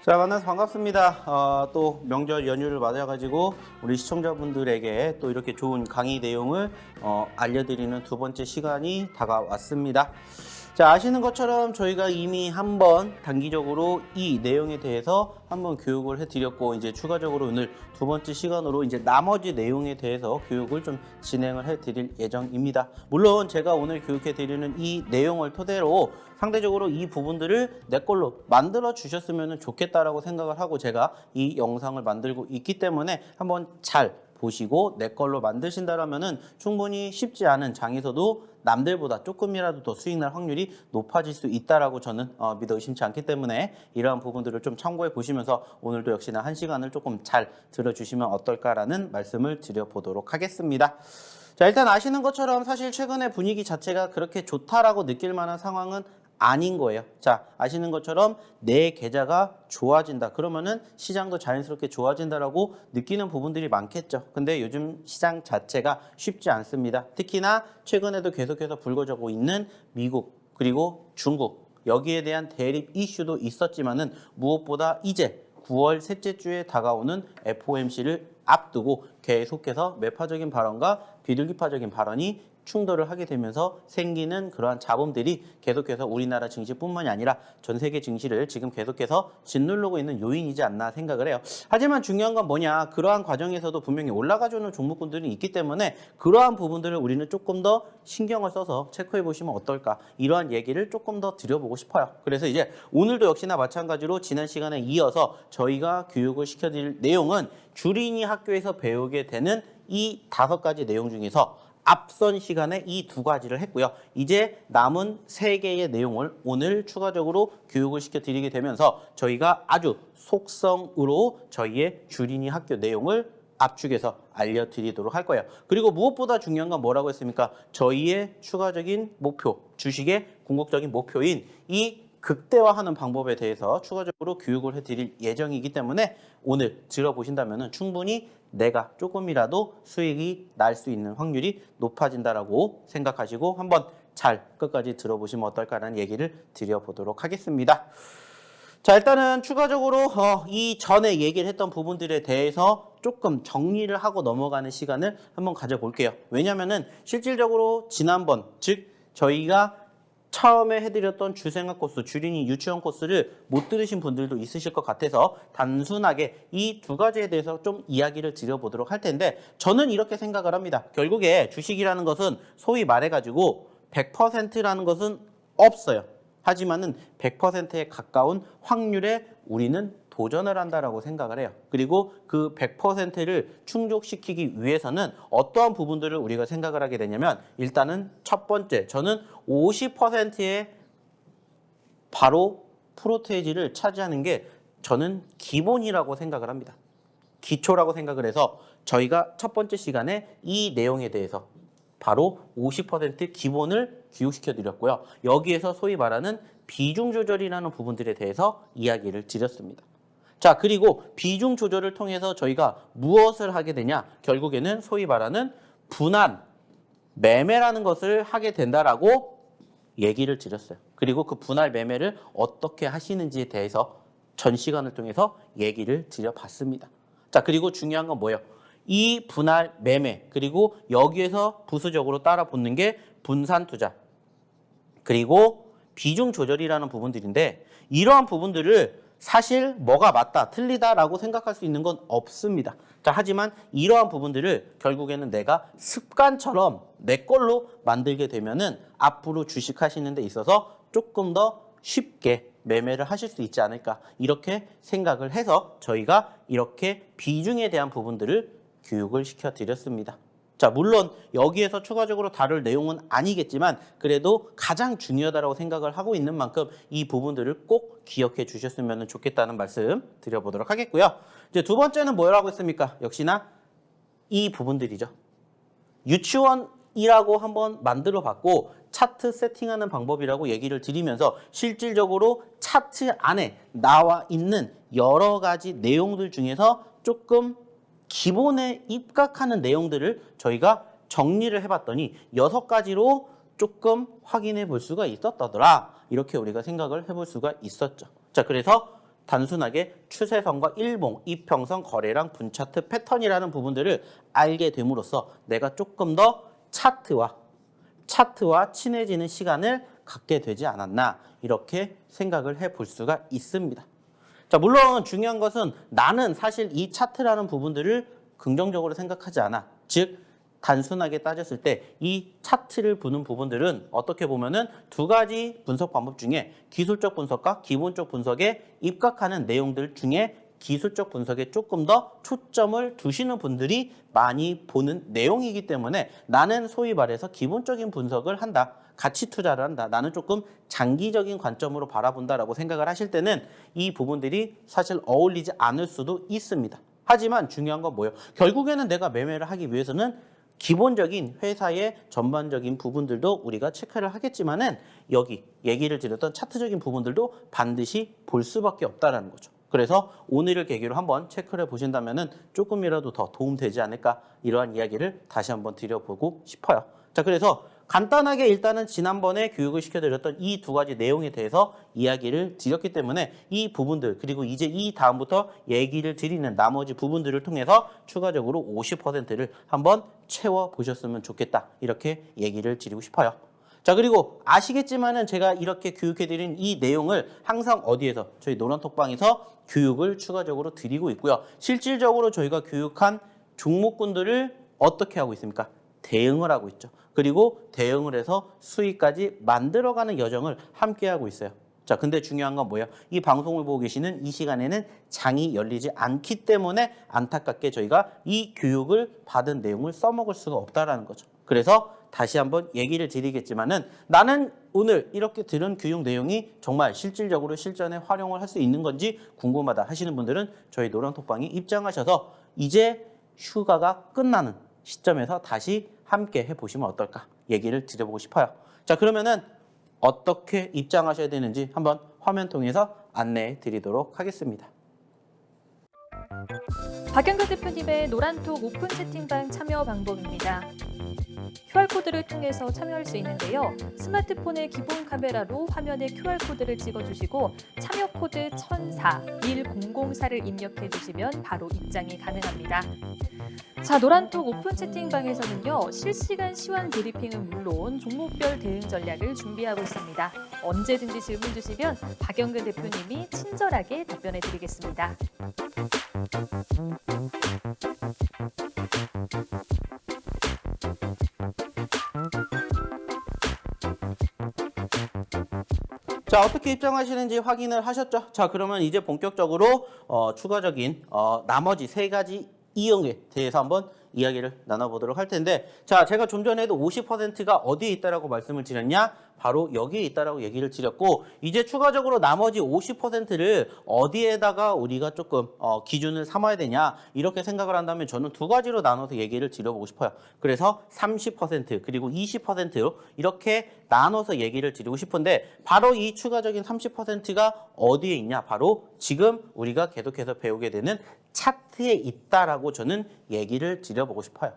자, 만나서 반갑습니다. 또 명절 연휴를 맞아가지고 우리 시청자분들에게 또 이렇게 좋은 강의 내용을 알려드리는 두 번째 시간이 다가왔습니다. 자, 아시는 것처럼 저희가 이미 한번 단기적으로 이 내용에 대해서 한번 교육을 해드렸고, 이제 추가적으로 오늘 두 번째 시간으로 이제 나머지 내용에 대해서 교육을 좀 진행을 해드릴 예정입니다. 물론 제가 오늘 교육해드리는 이 내용을 토대로 상대적으로 이 부분들을 내 걸로 만들어 주셨으면 좋겠다라고 생각을 하고 제가 이 영상을 만들고 있기 때문에 한번 잘 보시고 내 걸로 만드신다라면은 충분히 쉽지 않은 장에서도 남들보다 조금이라도 더 수익 날 확률이 높아질 수 있다라고 저는 믿어 의심치 않기 때문에 이러한 부분들을 좀 참고해 보시면서 오늘도 역시나 한 시간을 조금 잘 들어주시면 어떨까라는 말씀을 드려보도록 하겠습니다. 자, 일단 아시는 것처럼 사실 최근에 분위기 자체가 그렇게 좋다라고 느낄 만한 상황은 아닌 거예요. 자, 아시는 것처럼 내 계좌가 좋아진다. 그러면은 시장도 자연스럽게 좋아진다라고 느끼는 부분들이 많겠죠. 근데 요즘 시장 자체가 쉽지 않습니다. 특히나 최근에도 계속해서 불거지고 있는 미국 그리고 중국 여기에 대한 대립 이슈도 있었지만은 무엇보다 이제 9월 셋째 주에 다가오는 FOMC를 앞두고 계속해서 매파적인 발언과 비둘기파적인 발언이 충돌을 하게 되면서 생기는 그러한 잡음들이 계속해서 우리나라 증시뿐만이 아니라 전 세계 증시를 지금 계속해서 짓누르고 있는 요인이지 않나 생각을 해요. 하지만 중요한 건 뭐냐, 그러한 과정에서도 분명히 올라가주는 종목군들이 있기 때문에 그러한 부분들을 우리는 조금 더 신경을 써서 체크해 보시면 어떨까, 이러한 얘기를 조금 더 드려보고 싶어요. 그래서 이제 오늘도 역시나 마찬가지로 지난 시간에 이어서 저희가 교육을 시켜드릴 내용은 주린이 학교에서 배우게 되는 이 5가지 내용 중에서 앞선 시간에 이 2가지를 했고요. 이제 남은 3개의 내용을 오늘 추가적으로 교육을 시켜드리게 되면서 저희가 아주 속성으로 저희의 주린이 학교 내용을 압축해서 알려드리도록 할 거예요. 그리고 무엇보다 중요한 건 뭐라고 했습니까? 저희의 추가적인 목표, 주식의 궁극적인 목표인 이 극대화하는 방법에 대해서 추가적으로 교육을 해드릴 예정이기 때문에 오늘 들어보신다면 충분히 내가 조금이라도 수익이 날 수 있는 확률이 높아진다라고 생각하시고 한번 잘 끝까지 들어보시면 어떨까라는 얘기를 드려보도록 하겠습니다. 자, 일단은 추가적으로 이 전에 얘기를 했던 부분들에 대해서 조금 정리를 하고 넘어가는 시간을 한번 가져볼게요. 왜냐면은 실질적으로 지난번, 즉 저희가 처음에 해드렸던 주생학 코스, 주린이 유치원 코스를 못 들으신 분들도 있으실 것 같아서 단순하게 이 2가지에 대해서 좀 이야기를 드려보도록 할 텐데, 저는 이렇게 생각을 합니다. 결국에 주식이라는 것은 소위 말해가지고 100%라는 것은 없어요. 하지만은 100%에 가까운 확률에 우리는 도전을 한다라고 생각을 해요. 그리고 그 100%를 충족시키기 위해서는 어떠한 부분들을 우리가 생각을 하게 되냐면, 일단은 첫 번째, 저는 50%의 바로 프로테이지를 차지하는 게 저는 기본이라고 생각을 합니다. 기초라고 생각을 해서 저희가 첫 번째 시간에 이 내용에 대해서 바로 50% 기본을 교육시켜 드렸고요. 여기에서 소위 말하는 비중 조절이라는 부분들에 대해서 이야기를 드렸습니다. 자, 그리고 비중 조절을 통해서 저희가 무엇을 하게 되냐? 결국에는 소위 말하는 분할 매매라는 것을 하게 된다라고 얘기를 드렸어요. 그리고 그 분할 매매를 어떻게 하시는지에 대해서 전 시간을 통해서 얘기를 드려봤습니다. 자, 그리고 중요한 건 뭐예요? 이 분할 매매, 그리고 여기에서 부수적으로 따라 붙는 게 분산 투자, 그리고 비중 조절이라는 부분들인데, 이러한 부분들을 사실 뭐가 맞다, 틀리다라고 생각할 수 있는 건 없습니다. 자, 하지만 이러한 부분들을 결국에는 내가 습관처럼 내 걸로 만들게 되면은 앞으로 주식하시는 데 있어서 조금 더 쉽게 매매를 하실 수 있지 않을까, 이렇게 생각을 해서 저희가 이렇게 비중에 대한 부분들을 교육을 시켜드렸습니다. 자, 물론 여기에서 추가적으로 다룰 내용은 아니겠지만 그래도 가장 중요하다고 생각을 하고 있는 만큼 이 부분들을 꼭 기억해 주셨으면 좋겠다는 말씀 드려보도록 하겠고요. 이제 두 번째는 뭐라고 했습니까? 역시나 이 부분들이죠. 유치원이라고 한번 만들어 봤고 차트 세팅하는 방법이라고 얘기를 드리면서 실질적으로 차트 안에 나와 있는 여러 가지 내용들 중에서 조금 기본에 입각하는 내용들을 저희가 정리를 해봤더니 6가지로 조금 확인해 볼 수가 있었더라. 이렇게 우리가 생각을 해볼 수가 있었죠. 자, 그래서 단순하게 추세선과 일봉, 이평선, 거래량, 분차트, 패턴이라는 부분들을 알게 됨으로써 내가 조금 더 차트와 친해지는 시간을 갖게 되지 않았나 이렇게 생각을 해볼 수가 있습니다. 자, 물론 중요한 것은 나는 사실 이 차트라는 부분들을 긍정적으로 생각하지 않아. 즉 단순하게 따졌을 때 이 차트를 보는 부분들은 어떻게 보면은 두 가지 분석 방법 중에 기술적 분석과 기본적 분석에 입각하는 내용들 중에 기술적 분석에 조금 더 초점을 두시는 분들이 많이 보는 내용이기 때문에 나는 소위 말해서 기본적인 분석을 한다. 가치 투자를 한다. 나는 조금 장기적인 관점으로 바라본다라고 생각을 하실 때는 이 부분들이 사실 어울리지 않을 수도 있습니다. 하지만 중요한 건 뭐예요? 결국에는 내가 매매를 하기 위해서는 기본적인 회사의 전반적인 부분들도 우리가 체크를 하겠지만은 여기 얘기를 드렸던 차트적인 부분들도 반드시 볼 수밖에 없다라는 거죠. 그래서 오늘을 계기로 한번 체크를 해보신다면은 조금이라도 더 도움되지 않을까 이러한 이야기를 다시 한번 드려보고 싶어요. 자, 그래서 간단하게 일단은 지난번에 교육을 시켜드렸던 이 두 가지 내용에 대해서 이야기를 드렸기 때문에 이 부분들 그리고 이제 이 다음부터 얘기를 드리는 나머지 부분들을 통해서 추가적으로 50%를 한번 채워보셨으면 좋겠다 이렇게 얘기를 드리고 싶어요. 자, 그리고 아시겠지만은 제가 이렇게 교육해드린 이 내용을 항상 어디에서 저희 노란톡방에서 교육을 추가적으로 드리고 있고요. 실질적으로 저희가 교육한 종목군들을 어떻게 하고 있습니까? 대응을 하고 있죠. 그리고 대응을 해서 수익까지 만들어가는 여정을 함께 하고 있어요. 자, 근데 중요한 건 뭐예요? 이 방송을 보고 계시는 이 시간에는 장이 열리지 않기 때문에 안타깝게 저희가 이 교육을 받은 내용을 써먹을 수가 없다라는 거죠. 그래서 다시 한번 얘기를 드리겠지만은 나는 오늘 이렇게 들은 교육 내용이 정말 실질적으로 실전에 활용을 할 수 있는 건지 궁금하다 하시는 분들은 저희 노란톡방에 입장하셔서 이제 휴가가 끝나는 시점에서 다시 함께 해보시면 어떨까 얘기를 드려보고 싶어요. 자, 그러면은 어떻게 입장하셔야 되는지 한번 화면 통해서 안내해 드리도록 하겠습니다. 박영근 대표님의 노란톡 오픈 채팅방 참여 방법입니다. QR코드를 통해서 참여할 수 있는데요. 스마트폰의 기본 카메라로 화면에 QR코드를 찍어주시고 참여 코드 1004-1004를 입력해 주시면 바로 입장이 가능합니다. 자, 노란톡 오픈 채팅방에서는요. 실시간 시황 브리핑은 물론 종목별 대응 전략을 준비하고 있습니다. 언제든지 질문 주시면 박영근 대표님이 친절하게 답변해 드리겠습니다. 자, 어떻게 입장하시는지 확인을 하셨죠? 자, 그러면 이제 본격적으로 추가적인 나머지 세 가지 이용에 대해서 한번 이야기를 나눠보도록 할 텐데, 자, 제가 좀 전에도 50%가 어디에 있다라고 말씀을 드렸냐? 바로 여기에 있다라고 얘기를 드렸고, 이제 추가적으로 나머지 50%를 어디에다가 우리가 조금 기준을 삼아야 되냐 이렇게 생각을 한다면 저는 두 가지로 나눠서 얘기를 드려보고 싶어요. 그래서 30% 그리고 20%로 이렇게 나눠서 얘기를 드리고 싶은데, 바로 이 추가적인 30%가 어디에 있냐? 바로 지금 우리가 계속해서 배우게 되는 차트에 있다라고 저는 얘기를 드려보고 싶어요.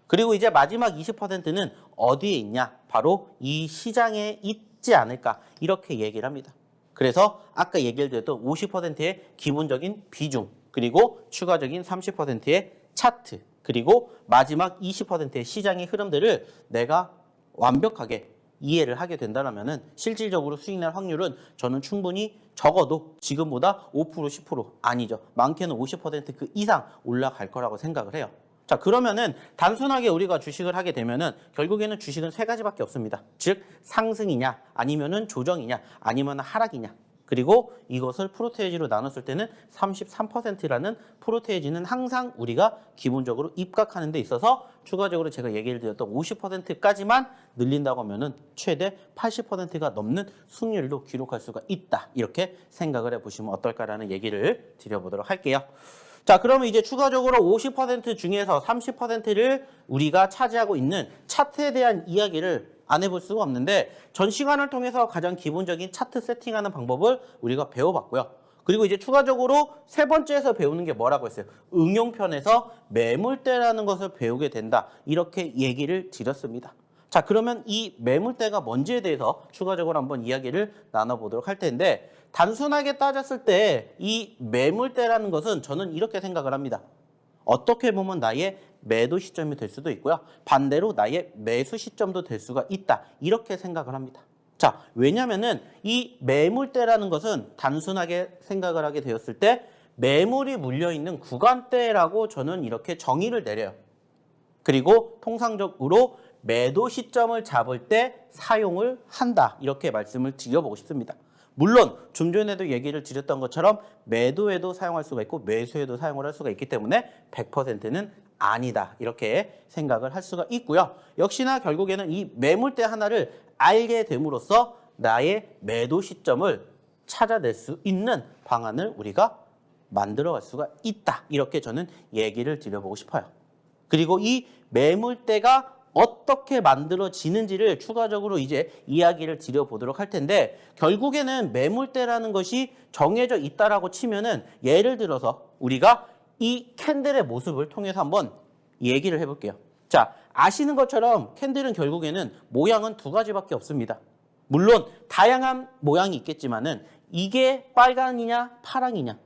그리고 이제 마지막 20%는 어디에 있냐? 바로 이 시장에 있지 않을까? 이렇게 얘기를 합니다. 그래서 아까 얘기를 드렸던 50%의 기본적인 비중, 그리고 추가적인 30%의 차트, 그리고 마지막 20%의 시장의 흐름들을 내가 완벽하게 이해를 하게 된다면 실질적으로 수익 날 확률은 저는 충분히 적어도 지금보다 5%, 10% 아니죠. 많게는 50% 이상 올라갈 거라고 생각을 해요. 자, 그러면은 단순하게 우리가 주식을 하게 되면은 결국에는 주식은 세 가지밖에 없습니다. 즉 상승이냐, 아니면은 조정이냐, 아니면 하락이냐. 그리고 이것을 프로테이지로 나눴을 때는 33%라는 프로테이지는 항상 우리가 기본적으로 입각하는 데 있어서 추가적으로 제가 얘기를 드렸던 50%까지만 늘린다고 하면은 최대 80%가 넘는 수익률도 기록할 수가 있다. 이렇게 생각을 해보시면 어떨까라는 얘기를 드려보도록 할게요. 자, 그러면 이제 추가적으로 50% 중에서 30%를 우리가 차지하고 있는 차트에 대한 이야기를 안 해볼 수가 없는데, 전 시간을 통해서 가장 기본적인 차트 세팅하는 방법을 우리가 배워봤고요. 그리고 이제 추가적으로 세 번째에서 배우는 게 뭐라고 했어요? 응용편에서 매물대라는 것을 배우게 된다. 이렇게 얘기를 드렸습니다. 자, 그러면 이 매물대가 뭔지에 대해서 추가적으로 한번 이야기를 나눠보도록 할 텐데, 단순하게 따졌을 때 이 매물대라는 것은 저는 이렇게 생각을 합니다. 어떻게 보면 나의 매도 시점이 될 수도 있고요. 반대로 나의 매수 시점도 될 수가 있다. 이렇게 생각을 합니다. 자, 왜냐면은 이 매물대라는 것은 단순하게 생각을 하게 되었을 때 매물이 물려있는 구간대라고 저는 이렇게 정의를 내려요. 그리고 통상적으로 매도 시점을 잡을 때 사용을 한다. 이렇게 말씀을 드려보고 싶습니다. 물론 좀 전에도 얘기를 드렸던 것처럼 매도에도 사용할 수가 있고 매수에도 사용을 할 수가 있기 때문에 100%는 아니다. 이렇게 생각을 할 수가 있고요. 역시나 결국에는 이 매물대 하나를 알게 됨으로써 나의 매도 시점을 찾아낼 수 있는 방안을 우리가 만들어갈 수가 있다. 이렇게 저는 얘기를 드려보고 싶어요. 그리고 이 매물대가 어떻게 만들어지는지를 추가적으로 이제 이야기를 드려보도록 할 텐데, 결국에는 매물대라는 것이 정해져 있다라고 치면은 예를 들어서 우리가 이 캔들의 모습을 통해서 한번 얘기를 해볼게요. 자, 아시는 것처럼 캔들은 결국에는 모양은 두 가지밖에 없습니다. 물론 다양한 모양이 있겠지만은 이게 빨강이냐 파랑이냐,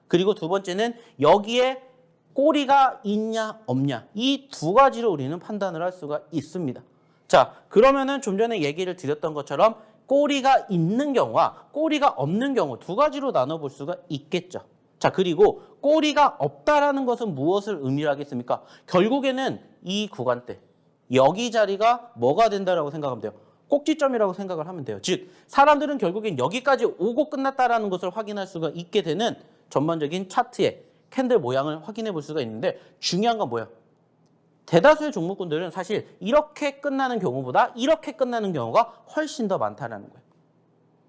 그리고 두 번째는 여기에 꼬리가 있냐 없냐, 이 두 가지로 우리는 판단을 할 수가 있습니다. 자, 그러면은 좀 전에 얘기를 드렸던 것처럼 꼬리가 있는 경우와 꼬리가 없는 경우 두 가지로 나눠볼 수가 있겠죠. 자, 그리고 꼬리가 없다라는 것은 무엇을 의미하겠습니까? 결국에는 이 구간대, 여기 자리가 뭐가 된다라고 생각하면 돼요? 꼭지점이라고 생각을 하면 돼요. 즉, 사람들은 결국엔 여기까지 오고 끝났다라는 것을 확인할 수가 있게 되는 전반적인 차트의 캔들 모양을 확인해 볼 수가 있는데, 중요한 건 뭐예요? 대다수의 종목군들은 사실 이렇게 끝나는 경우보다 이렇게 끝나는 경우가 훨씬 더 많다는 거예요.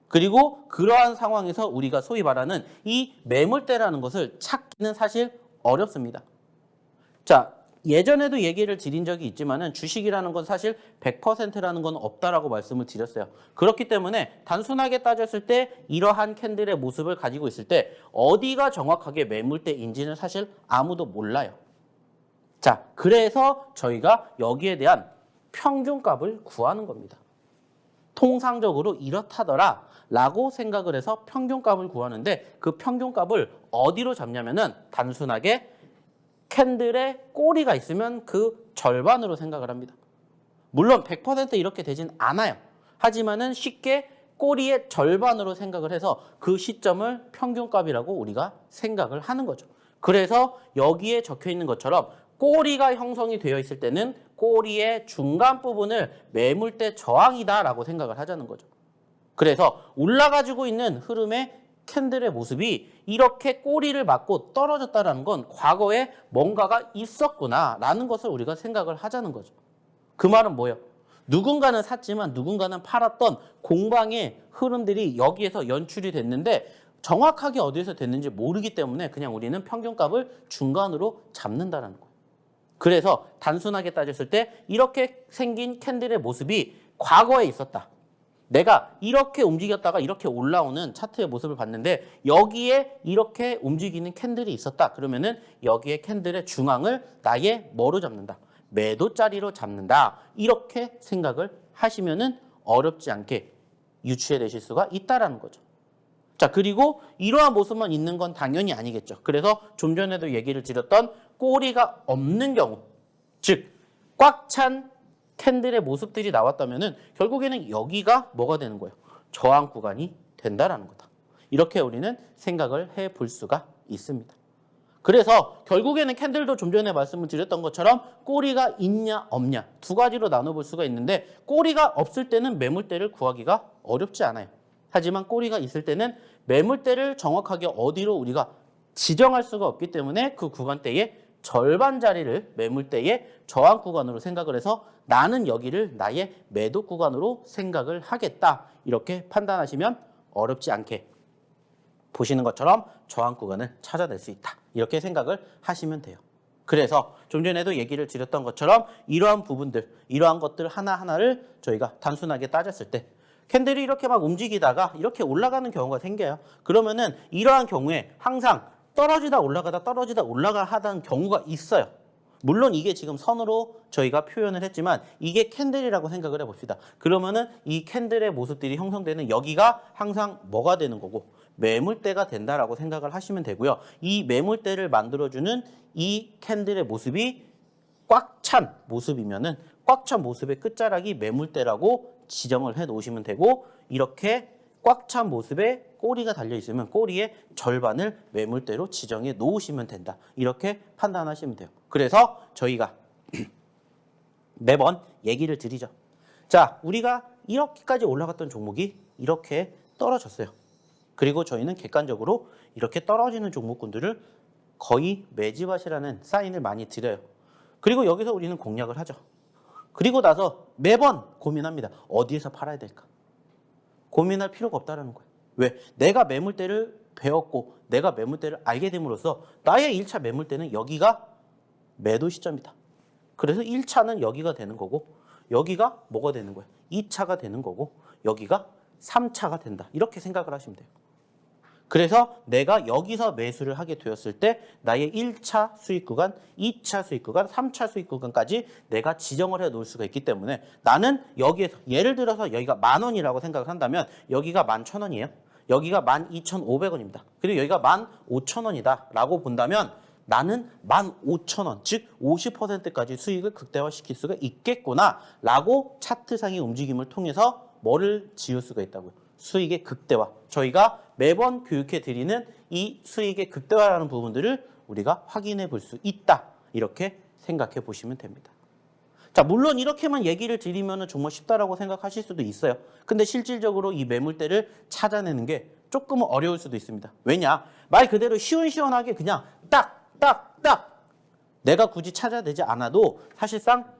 그리고 그러한 상황에서 우리가 소위 말하는 이 매물대라는 것을 찾기는 사실 어렵습니다. 자, 예전에도 얘기를 드린 적이 있지만은 주식이라는 건 사실 100%라는 건 없다라고 말씀을 드렸어요. 그렇기 때문에 단순하게 따졌을 때 이러한 캔들의 모습을 가지고 있을 때 어디가 정확하게 매물대인지는 사실 아무도 몰라요. 자, 그래서 저희가 여기에 대한 평균값을 구하는 겁니다. 통상적으로 이렇다더라 라고 생각을 해서 평균값을 구하는데, 그 평균값을 어디로 잡냐면은 단순하게 캔들에 꼬리가 있으면 그 절반으로 생각을 합니다. 물론 100% 이렇게 되진 않아요. 하지만은 쉽게 꼬리의 절반으로 생각을 해서 그 시점을 평균값이라고 우리가 생각을 하는 거죠. 그래서 여기에 적혀 있는 것처럼 꼬리가 형성이 되어 있을 때는 꼬리의 중간 부분을 매물대 저항이다라고 생각을 하자는 거죠. 그래서 올라가지고 있는 흐름의 캔들의 모습이 이렇게 꼬리를 맞고 떨어졌다는 건 과거에 뭔가가 있었구나라는 것을 우리가 생각을 하자는 거죠. 그 말은 뭐예요? 누군가는 샀지만 누군가는 팔았던 공방의 흐름들이 여기에서 연출이 됐는데 정확하게 어디에서 됐는지 모르기 때문에 그냥 우리는 평균값을 중간으로 잡는다는 거예요. 그래서 단순하게 따졌을 때 이렇게 생긴 캔들의 모습이 과거에 있었다. 내가 이렇게 움직였다가 이렇게 올라오는 차트의 모습을 봤는데 여기에 이렇게 움직이는 캔들이 있었다. 그러면은 여기에 캔들의 중앙을 나의 뭐로 잡는다? 매도 자리로 잡는다. 이렇게 생각을 하시면은 어렵지 않게 유추해 내실 수가 있다라는 거죠. 자, 그리고 이러한 모습만 있는 건 당연히 아니겠죠. 그래서 좀 전에도 얘기를 드렸던 꼬리가 없는 경우, 즉 꽉 찬 캔들의 모습들이 나왔다면은 결국에는 여기가 뭐가 되는 거예요? 저항 구간이 된다라는 거다. 이렇게 우리는 생각을 해볼 수가 있습니다. 그래서 결국에는 캔들도 좀 전에 말씀을 드렸던 것처럼 꼬리가 있냐 없냐 두 가지로 나눠볼 수가 있는데, 꼬리가 없을 때는 매물대를 구하기가 어렵지 않아요. 하지만 꼬리가 있을 때는 매물대를 정확하게 어디로 우리가 지정할 수가 없기 때문에 그 구간대의 절반 자리를 매물대의 저항 구간으로 생각을 해서 나는 여기를 나의 매도 구간으로 생각을 하겠다. 이렇게 판단하시면 어렵지 않게 보시는 것처럼 저항 구간을 찾아낼 수 있다. 이렇게 생각을 하시면 돼요. 그래서 좀 전에도 얘기를 드렸던 것처럼 이러한 부분들, 이러한 것들 하나하나를 저희가 단순하게 따졌을 때 캔들이 이렇게 막 움직이다가 이렇게 올라가는 경우가 생겨요. 그러면은 이러한 경우에 항상 떨어지다 올라가다 떨어지다 올라가 하던 경우가 있어요. 물론 이게 지금 선으로 저희가 표현을 했지만 이게 캔들이라고 생각을 해봅시다. 그러면은 이 캔들의 모습들이 형성되는 여기가 항상 뭐가 되는 거고 매물대가 된다라고 생각을 하시면 되고요. 이 매물대를 만들어주는 이 캔들의 모습이 꽉 찬 모습이면은 꽉 찬 모습의 끝자락이 매물대라고 지정을 해 놓으시면 되고 이렇게 꽉 찬 모습에 꼬리가 달려 있으면 꼬리의 절반을 매물대로 지정해 놓으시면 된다. 이렇게 판단하시면 돼요. 그래서 저희가 매번 얘기를 드리죠. 자, 우리가 이렇게까지 올라갔던 종목이 이렇게 떨어졌어요. 그리고 저희는 객관적으로 이렇게 떨어지는 종목군들을 거의 매집하시라는 사인을 많이 드려요. 그리고 여기서 우리는 공략을 하죠. 그리고 나서 매번 고민합니다. 어디에서 팔아야 될까? 고민할 필요가 없다는 거예요. 왜? 내가 매물대를 배웠고 내가 매물대를 알게 됨으로써 나의 1차 매물대는 여기가 매도 시점이다. 그래서 1차는 여기가 되는 거고 여기가 뭐가 되는 거예요? 2차가 되는 거고 여기가 3차가 된다. 이렇게 생각을 하시면 돼요. 그래서 내가 여기서 매수를 하게 되었을 때 나의 1차 수익 구간, 2차 수익 구간, 3차 수익 구간까지 내가 지정을 해 놓을 수가 있기 때문에 나는 여기에서 예를 들어서 여기가 10,000원이라고 생각을 한다면 여기가 11,000원이에요. 여기가 12,500원입니다. 그리고 여기가 15,000원이다 라고 본다면 나는 15,000원, 즉 50%까지 수익을 극대화시킬 수가 있겠구나 라고 차트상의 움직임을 통해서 뭐를 지을 수가 있다고요? 수익의 극대화. 저희가 매번 교육해 드리는 이 수익의 극대화라는 부분들을 우리가 확인해 볼 수 있다. 이렇게 생각해 보시면 됩니다. 자, 물론 이렇게만 얘기를 드리면 정말 쉽다라고 생각하실 수도 있어요. 근데 실질적으로 이 매물대를 찾아내는 게 조금은 어려울 수도 있습니다. 왜냐? 말 그대로 시원시원하게 그냥 딱 내가 굳이 찾아내지 않아도 사실상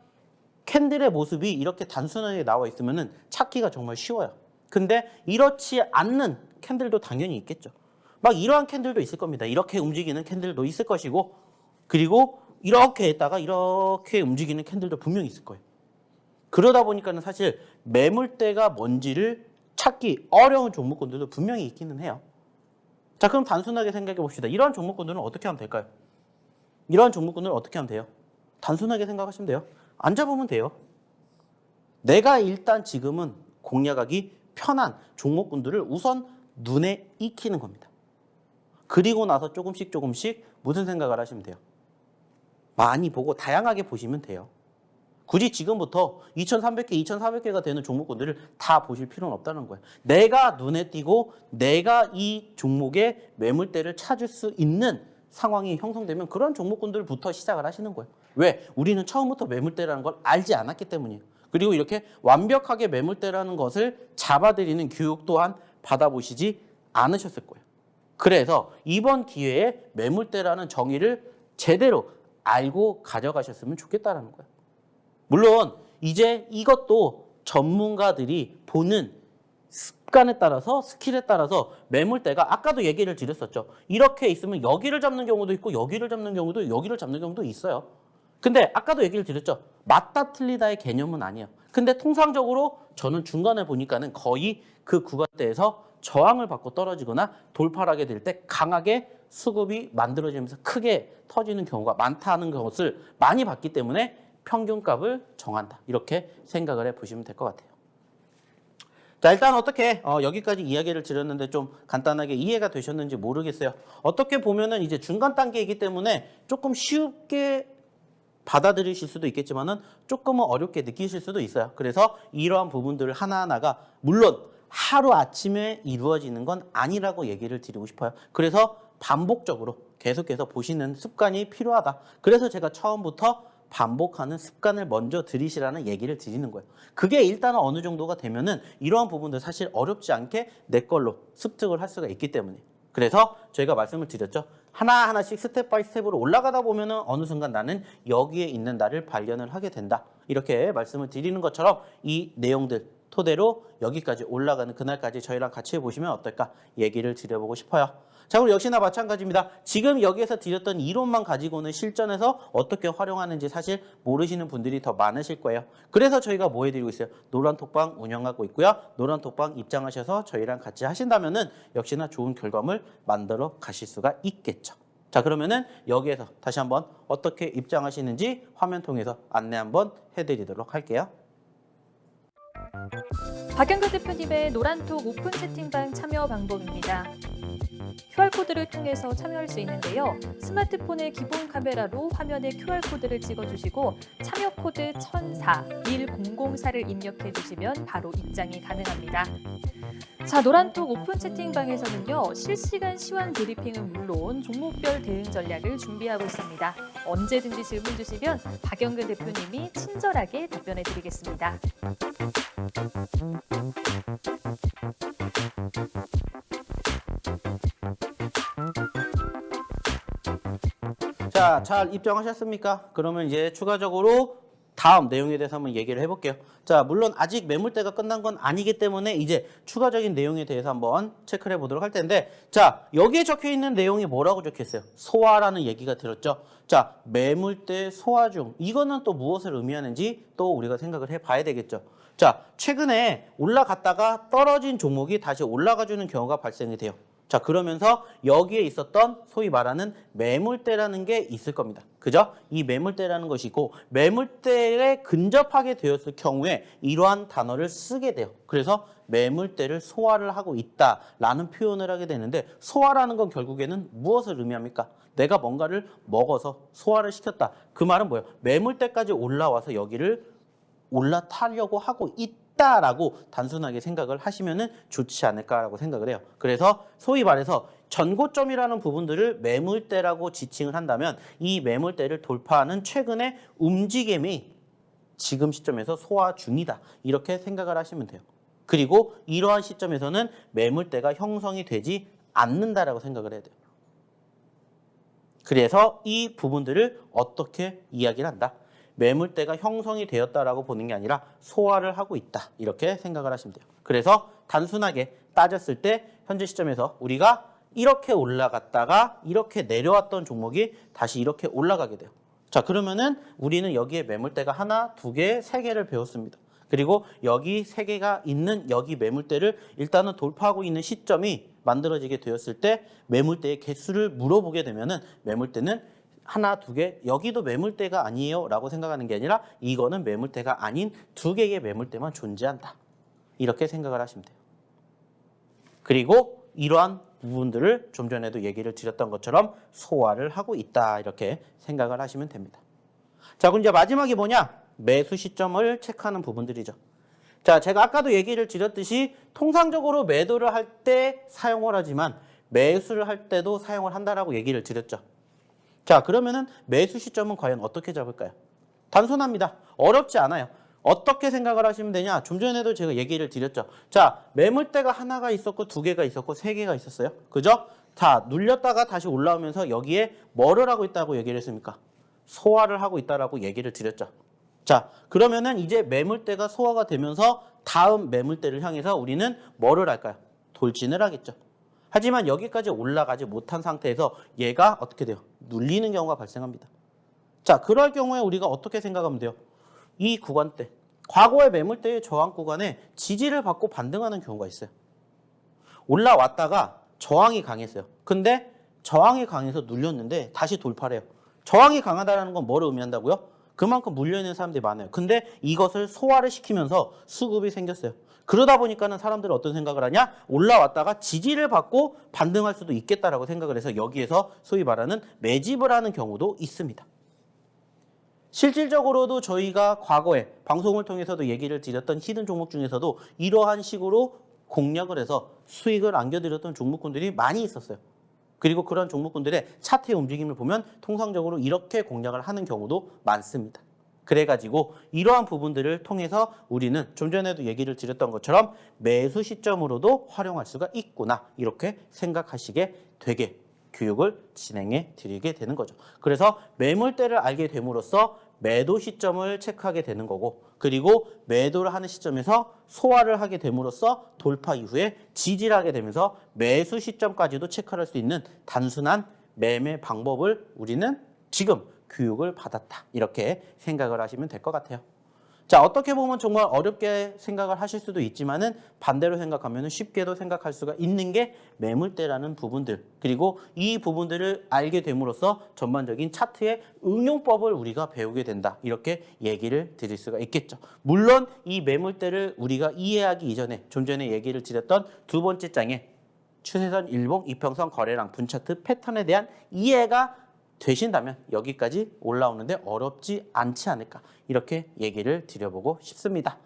캔들의 모습이 이렇게 단순하게 나와 있으면 찾기가 정말 쉬워요. 근데 이렇지 않는 캔들도 당연히 있겠죠. 막 이러한 캔들도 있을 겁니다. 이렇게 움직이는 캔들도 있을 것이고 그리고 이렇게 했다가 이렇게 움직이는 캔들도 분명히 있을 거예요. 그러다 보니까는 사실 매물대가 뭔지를 찾기 어려운 종목군들도 분명히 있기는 해요. 자, 그럼 단순하게 생각해 봅시다. 이러한 종목군들은 어떻게 하면 될까요? 이러한 종목군들은 어떻게 하면 돼요? 단순하게 생각하시면 돼요. 앉아보면 돼요. 내가 일단 지금은 공략하기 편한 종목군들을 우선 눈에 익히는 겁니다. 그리고 나서 조금씩 무슨 생각을 하시면 돼요? 많이 보고 다양하게 보시면 돼요. 굳이 지금부터 2,300개, 2,400개가 되는 종목군들을 다 보실 필요는 없다는 거예요. 내가 눈에 띄고 내가 이 종목의 매물대를 찾을 수 있는 상황이 형성되면 그런 종목군들부터 시작을 하시는 거예요. 왜? 우리는 처음부터 매물대라는 걸 알지 않았기 때문이에요. 그리고 이렇게 완벽하게 매물대라는 것을 잡아드리는 교육 또한 받아보시지 않으셨을 거예요. 그래서 이번 기회에 매물대라는 정의를 제대로 알고 가져가셨으면 좋겠다는 거예요. 물론 이제 이것도 전문가들이 보는 습관에 따라서 스킬에 따라서 매물대가 아까도 얘기를 드렸었죠. 이렇게 있으면 여기를 잡는 경우도 있고 여기를 잡는 경우도 여기를 잡는 경우도 있어요. 근데 아까도 얘기를 드렸죠. 맞다 틀리다의 개념은 아니에요. 근데 통상적으로 저는 중간에 보니까는 거의 그 구간대에서 저항을 받고 떨어지거나 돌파를 하게 될 때 강하게 수급이 만들어지면서 크게 터지는 경우가 많다는 것을 많이 봤기 때문에 평균값을 정한다. 이렇게 생각을 해보시면 될 것 같아요. 자, 일단 어떻게 여기까지 이야기를 드렸는데 좀 간단하게 이해가 되셨는지 모르겠어요. 어떻게 보면은 이제 중간 단계이기 때문에 조금 쉽게 받아들이실 수도 있겠지만은 조금은 어렵게 느끼실 수도 있어요. 그래서 이러한 부분들 하나하나가 물론 하루아침에 이루어지는 건 아니라고 얘기를 드리고 싶어요. 그래서 반복적으로 계속해서 보시는 습관이 필요하다. 그래서 제가 처음부터 반복하는 습관을 먼저 들이시라는 얘기를 드리는 거예요. 그게 일단은 어느 정도가 되면은 이러한 부분들 사실 어렵지 않게 내 걸로 습득을 할 수가 있기 때문에. 그래서 저희가 말씀을 드렸죠. 하나하나씩 스텝 바이 스텝으로 올라가다 보면은 어느 순간 나는 여기에 있는 나를 발견을 하게 된다. 이렇게 말씀을 드리는 것처럼 이 내용들 토대로 여기까지 올라가는 그날까지 저희랑 같이 해보시면 어떨까 얘기를 드려보고 싶어요. 자, 그리고 역시나 마찬가지입니다. 지금 여기에서 드렸던 이론만 가지고는 실전에서 어떻게 활용하는지 사실 모르시는 분들이 더 많으실 거예요. 그래서 저희가 뭐 해드리고 있어요? 노란톡방 운영하고 있고요. 노란톡방 입장하셔서 저희랑 같이 하신다면은 역시나 좋은 결과물 만들어 가실 수가 있겠죠. 자, 그러면은 여기에서 다시 한번 어떻게 입장하시는지 화면 통해서 안내 한번 해드리도록 할게요. 박영근 대표님의 노란톡 오픈 채팅방 참여 방법입니다. QR코드를 통해서 참여할 수 있는데요. 스마트폰의 기본 카메라로 화면에 QR코드를 찍어주시고 참여 코드 1004-1004를 입력해 주시면 바로 입장이 가능합니다. 자, 노란톡 오픈 채팅방에서는요. 실시간 시황 브리핑은 물론 종목별 대응 전략을 준비하고 있습니다. 언제든지 질문 주시면 박영근 대표님이 친절하게 답변해 드리겠습니다. 자, 잘 입장하셨습니까? 그러면 이제 추가적으로 다음 내용에 대해서 한번 얘기를 해볼게요. 자, 물론 아직 매물대가 끝난 건 아니기 때문에 이제 추가적인 내용에 대해서 한번 체크를 해보도록 할 텐데, 자, 여기에 적혀 있는 내용이 뭐라고 적혀 있어요? 소화라는 얘기가 들었죠? 자, 매물대 소화 중, 이거는 또 무엇을 의미하는지 또 우리가 생각을 해봐야 되겠죠. 자, 최근에 올라갔다가 떨어진 종목이 다시 올라가주는 경우가 발생이 돼요. 자, 그러면서 여기에 있었던 소위 말하는 매물대라는 게 있을 겁니다. 그죠? 이 매물대라는 것이 있고, 매물대에 근접하게 되었을 경우에 이러한 단어를 쓰게 돼요. 그래서 매물대를 소화를 하고 있다라는 표현을 하게 되는데, 소화라는 건 결국에는 무엇을 의미합니까? 내가 뭔가를 먹어서 소화를 시켰다. 그 말은 뭐예요? 매물대까지 올라와서 여기를 올라타려고 하고 있다라고 단순하게 생각을 하시면은 좋지 않을까라고 생각을 해요. 그래서 소위 말해서 전고점이라는 부분들을 매물대라고 지칭을 한다면 이 매물대를 돌파하는 최근의 움직임이 지금 시점에서 소화 중이다. 이렇게 생각을 하시면 돼요. 그리고 이러한 시점에서는 매물대가 형성이 되지 않는다라고 생각을 해야 돼요. 그래서 이 부분들을 어떻게 이야기를 한다? 매물대가 형성이 되었다라고 보는 게 아니라 소화를 하고 있다. 이렇게 생각을 하시면 돼요. 그래서 단순하게 따졌을 때 현재 시점에서 우리가 이렇게 올라갔다가 이렇게 내려왔던 종목이 다시 이렇게 올라가게 돼요. 자, 그러면은 우리는 여기에 매물대가 하나, 두 개, 세 개를 배웠습니다. 그리고 여기 세 개가 있는 여기 매물대를 일단은 돌파하고 있는 시점이 만들어지게 되었을 때 매물대의 개수를 물어보게 되면은 매물대는 하나, 두 개, 여기도 매물대가 아니에요 라고 생각하는 게 아니라 이거는 매물대가 아닌 두 개의 매물대만 존재한다. 이렇게 생각을 하시면 돼요. 그리고 이러한 부분들을 좀 전에도 얘기를 드렸던 것처럼 소화를 하고 있다. 이렇게 생각을 하시면 됩니다. 자, 그럼 이제 마지막이 뭐냐? 매수 시점을 체크하는 부분들이죠. 자, 제가 아까도 얘기를 드렸듯이 통상적으로 매도를 할 때 사용을 하지만 매수를 할 때도 사용을 한다라고 얘기를 드렸죠. 자, 그러면은 매수 시점은 과연 어떻게 잡을까요? 단순합니다. 어렵지 않아요. 어떻게 생각을 하시면 되냐? 좀 전에도 제가 얘기를 드렸죠. 자, 매물대가 하나가 있었고 두 개가 있었고 세 개가 있었어요. 그죠? 자, 눌렸다가 다시 올라오면서 여기에 뭐를 하고 있다고 얘기를 했습니까? 소화를 하고 있다라고 얘기를 드렸죠. 자, 그러면은 이제 매물대가 소화가 되면서 다음 매물대를 향해서 우리는 뭐를 할까요? 돌진을 하겠죠. 하지만 여기까지 올라가지 못한 상태에서 얘가 어떻게 돼요? 눌리는 경우가 발생합니다. 자, 그럴 경우에 우리가 어떻게 생각하면 돼요? 이 구간대, 과거의 매물대의 저항 구간에 지지를 받고 반등하는 경우가 있어요. 올라왔다가 저항이 강했어요. 근데 저항이 강해서 눌렸는데 다시 돌파를 해요. 저항이 강하다는 건 뭐를 의미한다고요? 그만큼 물려있는 사람들이 많아요. 근데 이것을 소화를 시키면서 수급이 생겼어요. 그러다 보니까는 사람들은 어떤 생각을 하냐? 올라왔다가 지지를 받고 반등할 수도 있겠다라고 생각을 해서 여기에서 소위 말하는 매집을 하는 경우도 있습니다. 실질적으로도 저희가 과거에 방송을 통해서도 얘기를 드렸던 히든 종목 중에서도 이러한 식으로 공략을 해서 수익을 안겨드렸던 종목군들이 많이 있었어요. 그리고 그런 종목군들의 차트의 움직임을 보면 통상적으로 이렇게 공략을 하는 경우도 많습니다. 그래가지고 이러한 부분들을 통해서 우리는 좀 전에도 얘기를 드렸던 것처럼 매수 시점으로도 활용할 수가 있구나 이렇게 생각하시게 되게 교육을 진행해 드리게 되는 거죠. 그래서 매물대를 알게 됨으로써 매도 시점을 체크하게 되는 거고 그리고 매도를 하는 시점에서 소화를 하게 됨으로써 돌파 이후에 지지를 하게 되면서 매수 시점까지도 체크할 수 있는 단순한 매매 방법을 우리는 지금 교육을 받았다. 이렇게 생각을 하시면 될 것 같아요. 자, 어떻게 보면 정말 어렵게 생각을 하실 수도 있지만은 반대로 생각하면 쉽게도 생각할 수가 있는 게 매물대라는 부분들, 그리고 이 부분들을 알게 됨으로써 전반적인 차트의 응용법을 우리가 배우게 된다. 이렇게 얘기를 드릴 수가 있겠죠. 물론 이 매물대를 우리가 이해하기 이전에 좀 전에 얘기를 드렸던 두 번째 장에 추세선, 일봉, 이평선, 거래량, 분차트 패턴에 대한 이해가 되신다면 여기까지 올라오는데 어렵지 않지 않을까, 이렇게 얘기를 드려보고 싶습니다.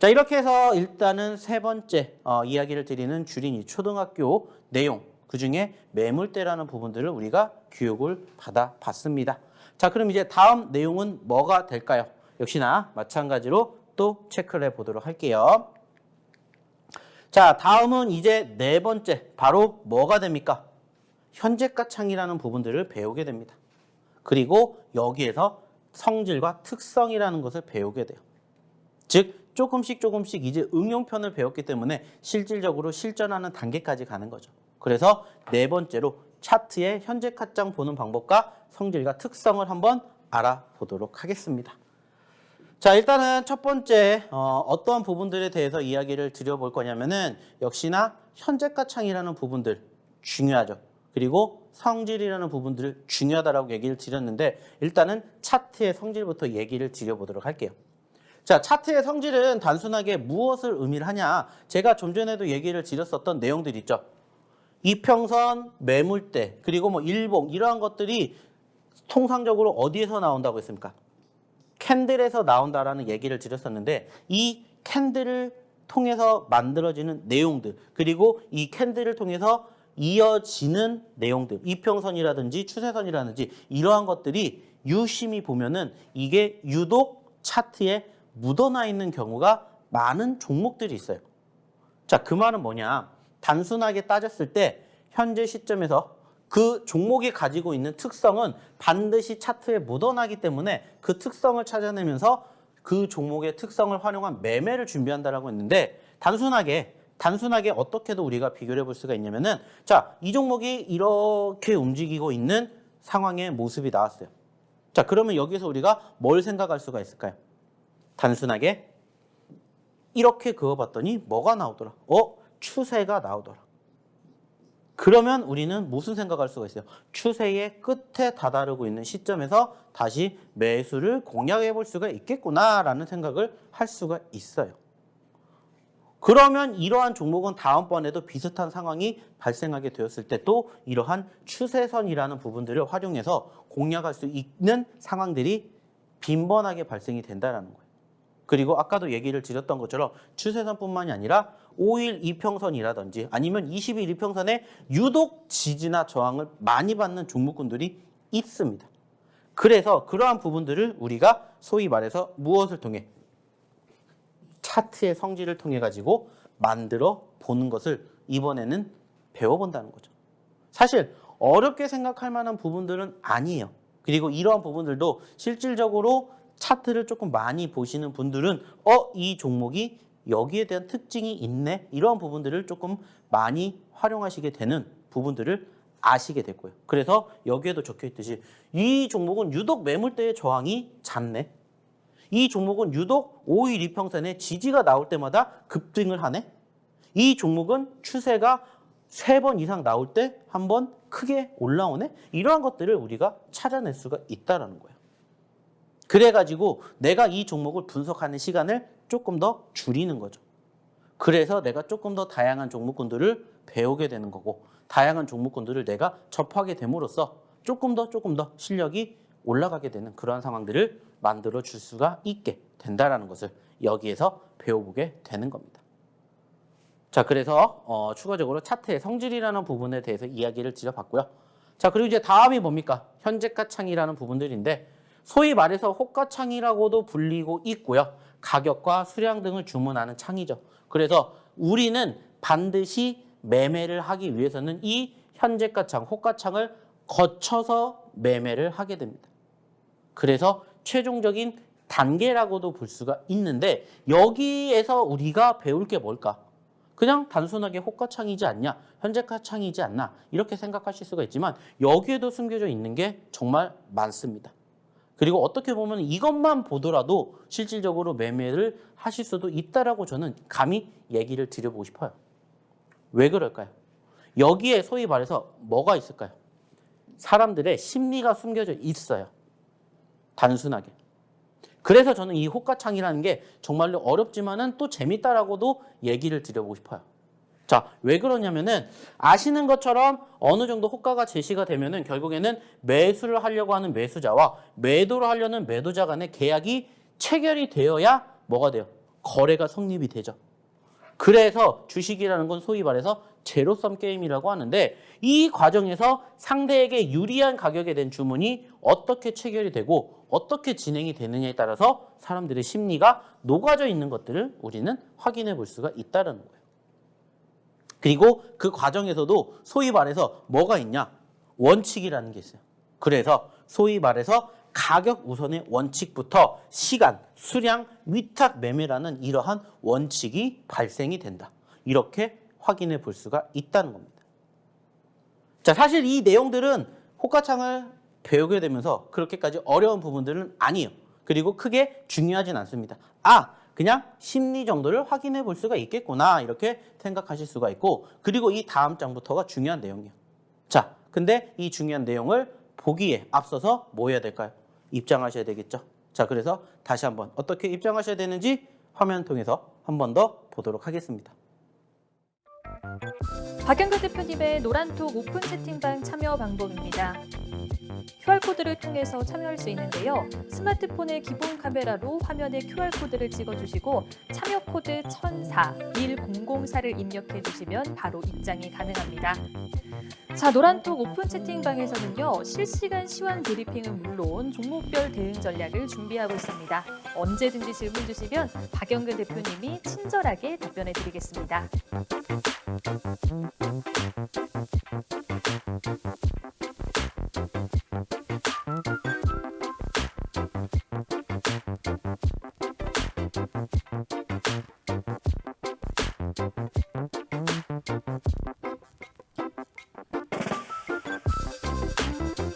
자, 이렇게 해서 일단은 세 번째 이야기를 드리는 주린이 초등학교 내용, 그중에 매물대라는 부분들을 우리가 교육을 받아봤습니다. 자, 그럼 이제 다음 내용은 뭐가 될까요? 역시나 마찬가지로 또 체크를 해보도록 할게요. 자, 다음은 이제 네 번째, 바로 뭐가 됩니까? 현재가 창이라는 부분들을 배우게 됩니다. 그리고 여기에서 성질과 특성이라는 것을 배우게 돼요. 즉 조금씩 이제 응용편을 배웠기 때문에 실질적으로 실전하는 단계까지 가는 거죠. 그래서 네 번째로 차트의 현재가장 보는 방법과 성질과 특성을 한번 알아보도록 하겠습니다. 자, 일단은 첫 번째 어떠한 부분들에 대해서 이야기를 드려볼 거냐면은 역시나 현재가창이라는 부분들 중요하죠. 그리고 성질이라는 부분들을 중요하다라고 얘기를 드렸는데 일단은 차트의 성질부터 얘기를 드려보도록 할게요. 자, 차트의 성질은 단순하게 무엇을 의미를 하냐? 제가 좀 전에도 얘기를 드렸었던 내용들 있죠. 이평선, 매물대, 그리고 뭐 일봉 이러한 것들이 통상적으로 어디에서 나온다고 했습니까? 캔들에서 나온다라는 얘기를 드렸었는데 이 캔들을 통해서 만들어지는 내용들, 그리고 이 캔들을 통해서 이어지는 내용들, 이평선이라든지 추세선이라든지 이러한 것들이 유심히 보면은 이게 유독 차트에 묻어나 있는 경우가 많은 종목들이 있어요. 자, 그 말은 뭐냐? 단순하게 따졌을 때 현재 시점에서 그 종목이 가지고 있는 특성은 반드시 차트에 묻어나기 때문에 그 특성을 찾아내면서 그 종목의 특성을 활용한 매매를 준비한다라고 했는데 단순하게 어떻게도 우리가 비교를 해볼 수가 있냐면은 자, 이 종목이 이렇게 움직이고 있는 상황의 모습이 나왔어요. 자, 그러면 여기서 우리가 뭘 생각할 수가 있을까요? 단순하게 이렇게 그어봤더니 뭐가 나오더라? 추세가 나오더라. 그러면 우리는 무슨 생각할 수가 있어요? 추세의 끝에 다다르고 있는 시점에서 다시 매수를 공략해 볼 수가 있겠구나라는 생각을 할 수가 있어요. 그러면 이러한 종목은 다음번에도 비슷한 상황이 발생하게 되었을 때 또 이러한 추세선이라는 부분들을 활용해서 공략할 수 있는 상황들이 빈번하게 발생이 된다는 거예요. 그리고 아까도 얘기를 드렸던 것처럼 추세선뿐만이 아니라 5일 이평선이라든지 아니면 20일 이평선에 유독 지지나 저항을 많이 받는 종목군들이 있습니다. 그래서 그러한 부분들을 우리가 소위 말해서 무엇을 통해? 차트의 성질을 통해 가지고 만들어 보는 것을 이번에는 배워본다는 거죠. 사실 어렵게 생각할 만한 부분들은 아니에요. 그리고 이러한 부분들도 실질적으로 차트를 조금 많이 보시는 분들은 이 종목이 여기에 대한 특징이 있네, 이러한 부분들을 조금 많이 활용하시게 되는 부분들을 아시게 될 거예요. 그래서 여기에도 적혀있듯이 이 종목은 유독 매물대의 저항이 잦네, 이 종목은 유독 5일 이평선에 지지가 나올 때마다 급등을 하네, 이 종목은 추세가 3번 이상 나올 때 한 번 크게 올라오네, 이러한 것들을 우리가 찾아낼 수가 있다는 거예요. 그래가지고 내가 이 종목을 분석하는 시간을 조금 더 줄이는 거죠. 그래서 내가 조금 더 다양한 종목군들을 배우게 되는 거고, 다양한 종목군들을 내가 접하게 됨으로써 조금 더 실력이 올라가게 되는 그러한 상황들을 만들어 줄 수가 있게 된다는 것을 여기에서 배워보게 되는 겁니다. 자, 그래서 추가적으로 차트의 성질이라는 부분에 대해서 이야기를 드려봤고요. 자, 그리고 이제 다음이 뭡니까? 현재가 창이라는 부분들인데 소위 말해서 호가창이라고도 불리고 있고요. 가격과 수량 등을 주문하는 창이죠. 그래서 우리는 반드시 매매를 하기 위해서는 이 현재가창, 호가창을 거쳐서 매매를 하게 됩니다. 그래서 최종적인 단계라고도 볼 수가 있는데 여기에서 우리가 배울 게 뭘까? 그냥 단순하게 호가창이지 않냐, 현재가창이지 않나 이렇게 생각하실 수가 있지만 여기에도 숨겨져 있는 게 정말 많습니다. 그리고 어떻게 보면 이것만 보더라도 실질적으로 매매를 하실 수도 있다라고 저는 감히 얘기를 드려보고 싶어요. 왜 그럴까요? 여기에 소위 말해서 뭐가 있을까요? 사람들의 심리가 숨겨져 있어요. 단순하게. 그래서 저는 이 호가창이라는 게 정말로 어렵지만은 또 재밌다라고도 얘기를 드려보고 싶어요. 자, 왜 그러냐면은 아시는 것처럼 어느 정도 호가가 제시가 되면은 결국에는 매수를 하려고 하는 매수자와 매도를 하려는 매도자 간의 계약이 체결이 되어야 뭐가 돼요? 거래가 성립이 되죠. 그래서 주식이라는 건 소위 말해서 제로섬 게임이라고 하는데 이 과정에서 상대에게 유리한 가격에 된 주문이 어떻게 체결이 되고 어떻게 진행이 되느냐에 따라서 사람들의 심리가 녹아져 있는 것들을 우리는 확인해 볼 수가 있다는 거예요. 그리고 그 과정에서도 소위 말해서 뭐가 있냐? 원칙이라는 게 있어요. 그래서 소위 말해서 가격 우선의 원칙부터 시간, 수량, 위탁 매매라는 이러한 원칙이 발생이 된다. 이렇게 확인해 볼 수가 있다는 겁니다. 자, 사실 이 내용들은 호가창을 배우게 되면서 그렇게까지 어려운 부분들은 아니에요. 그리고 크게 중요하진 않습니다. 그냥 심리 정도를 확인해 볼 수가 있겠구나 이렇게 생각하실 수가 있고 그리고 이 다음 장부터가 중요한 내용이에요. 자, 근데 이 중요한 내용을 보기에 앞서서 뭐 해야 될까요? 입장하셔야 되겠죠. 자, 그래서 다시 한번 어떻게 입장하셔야 되는지 화면 통해서 한 번 더 보도록 하겠습니다. 박영근 대표님의 노란톡 오픈 채팅방 참여 방법입니다. QR코드를 통해서 참여할 수 있는데요. 스마트폰의 기본 카메라로 화면에 QR코드를 찍어주시고 참여 코드 1004-1004를 입력해 주시면 바로 입장이 가능합니다. 자, 노란톡 오픈 채팅방에서는요. 실시간 시황 브리핑은 물론 종목별 대응 전략을 준비하고 있습니다. 언제든지 질문 주시면 박영근 대표님이 친절하게 답변해 드리겠습니다.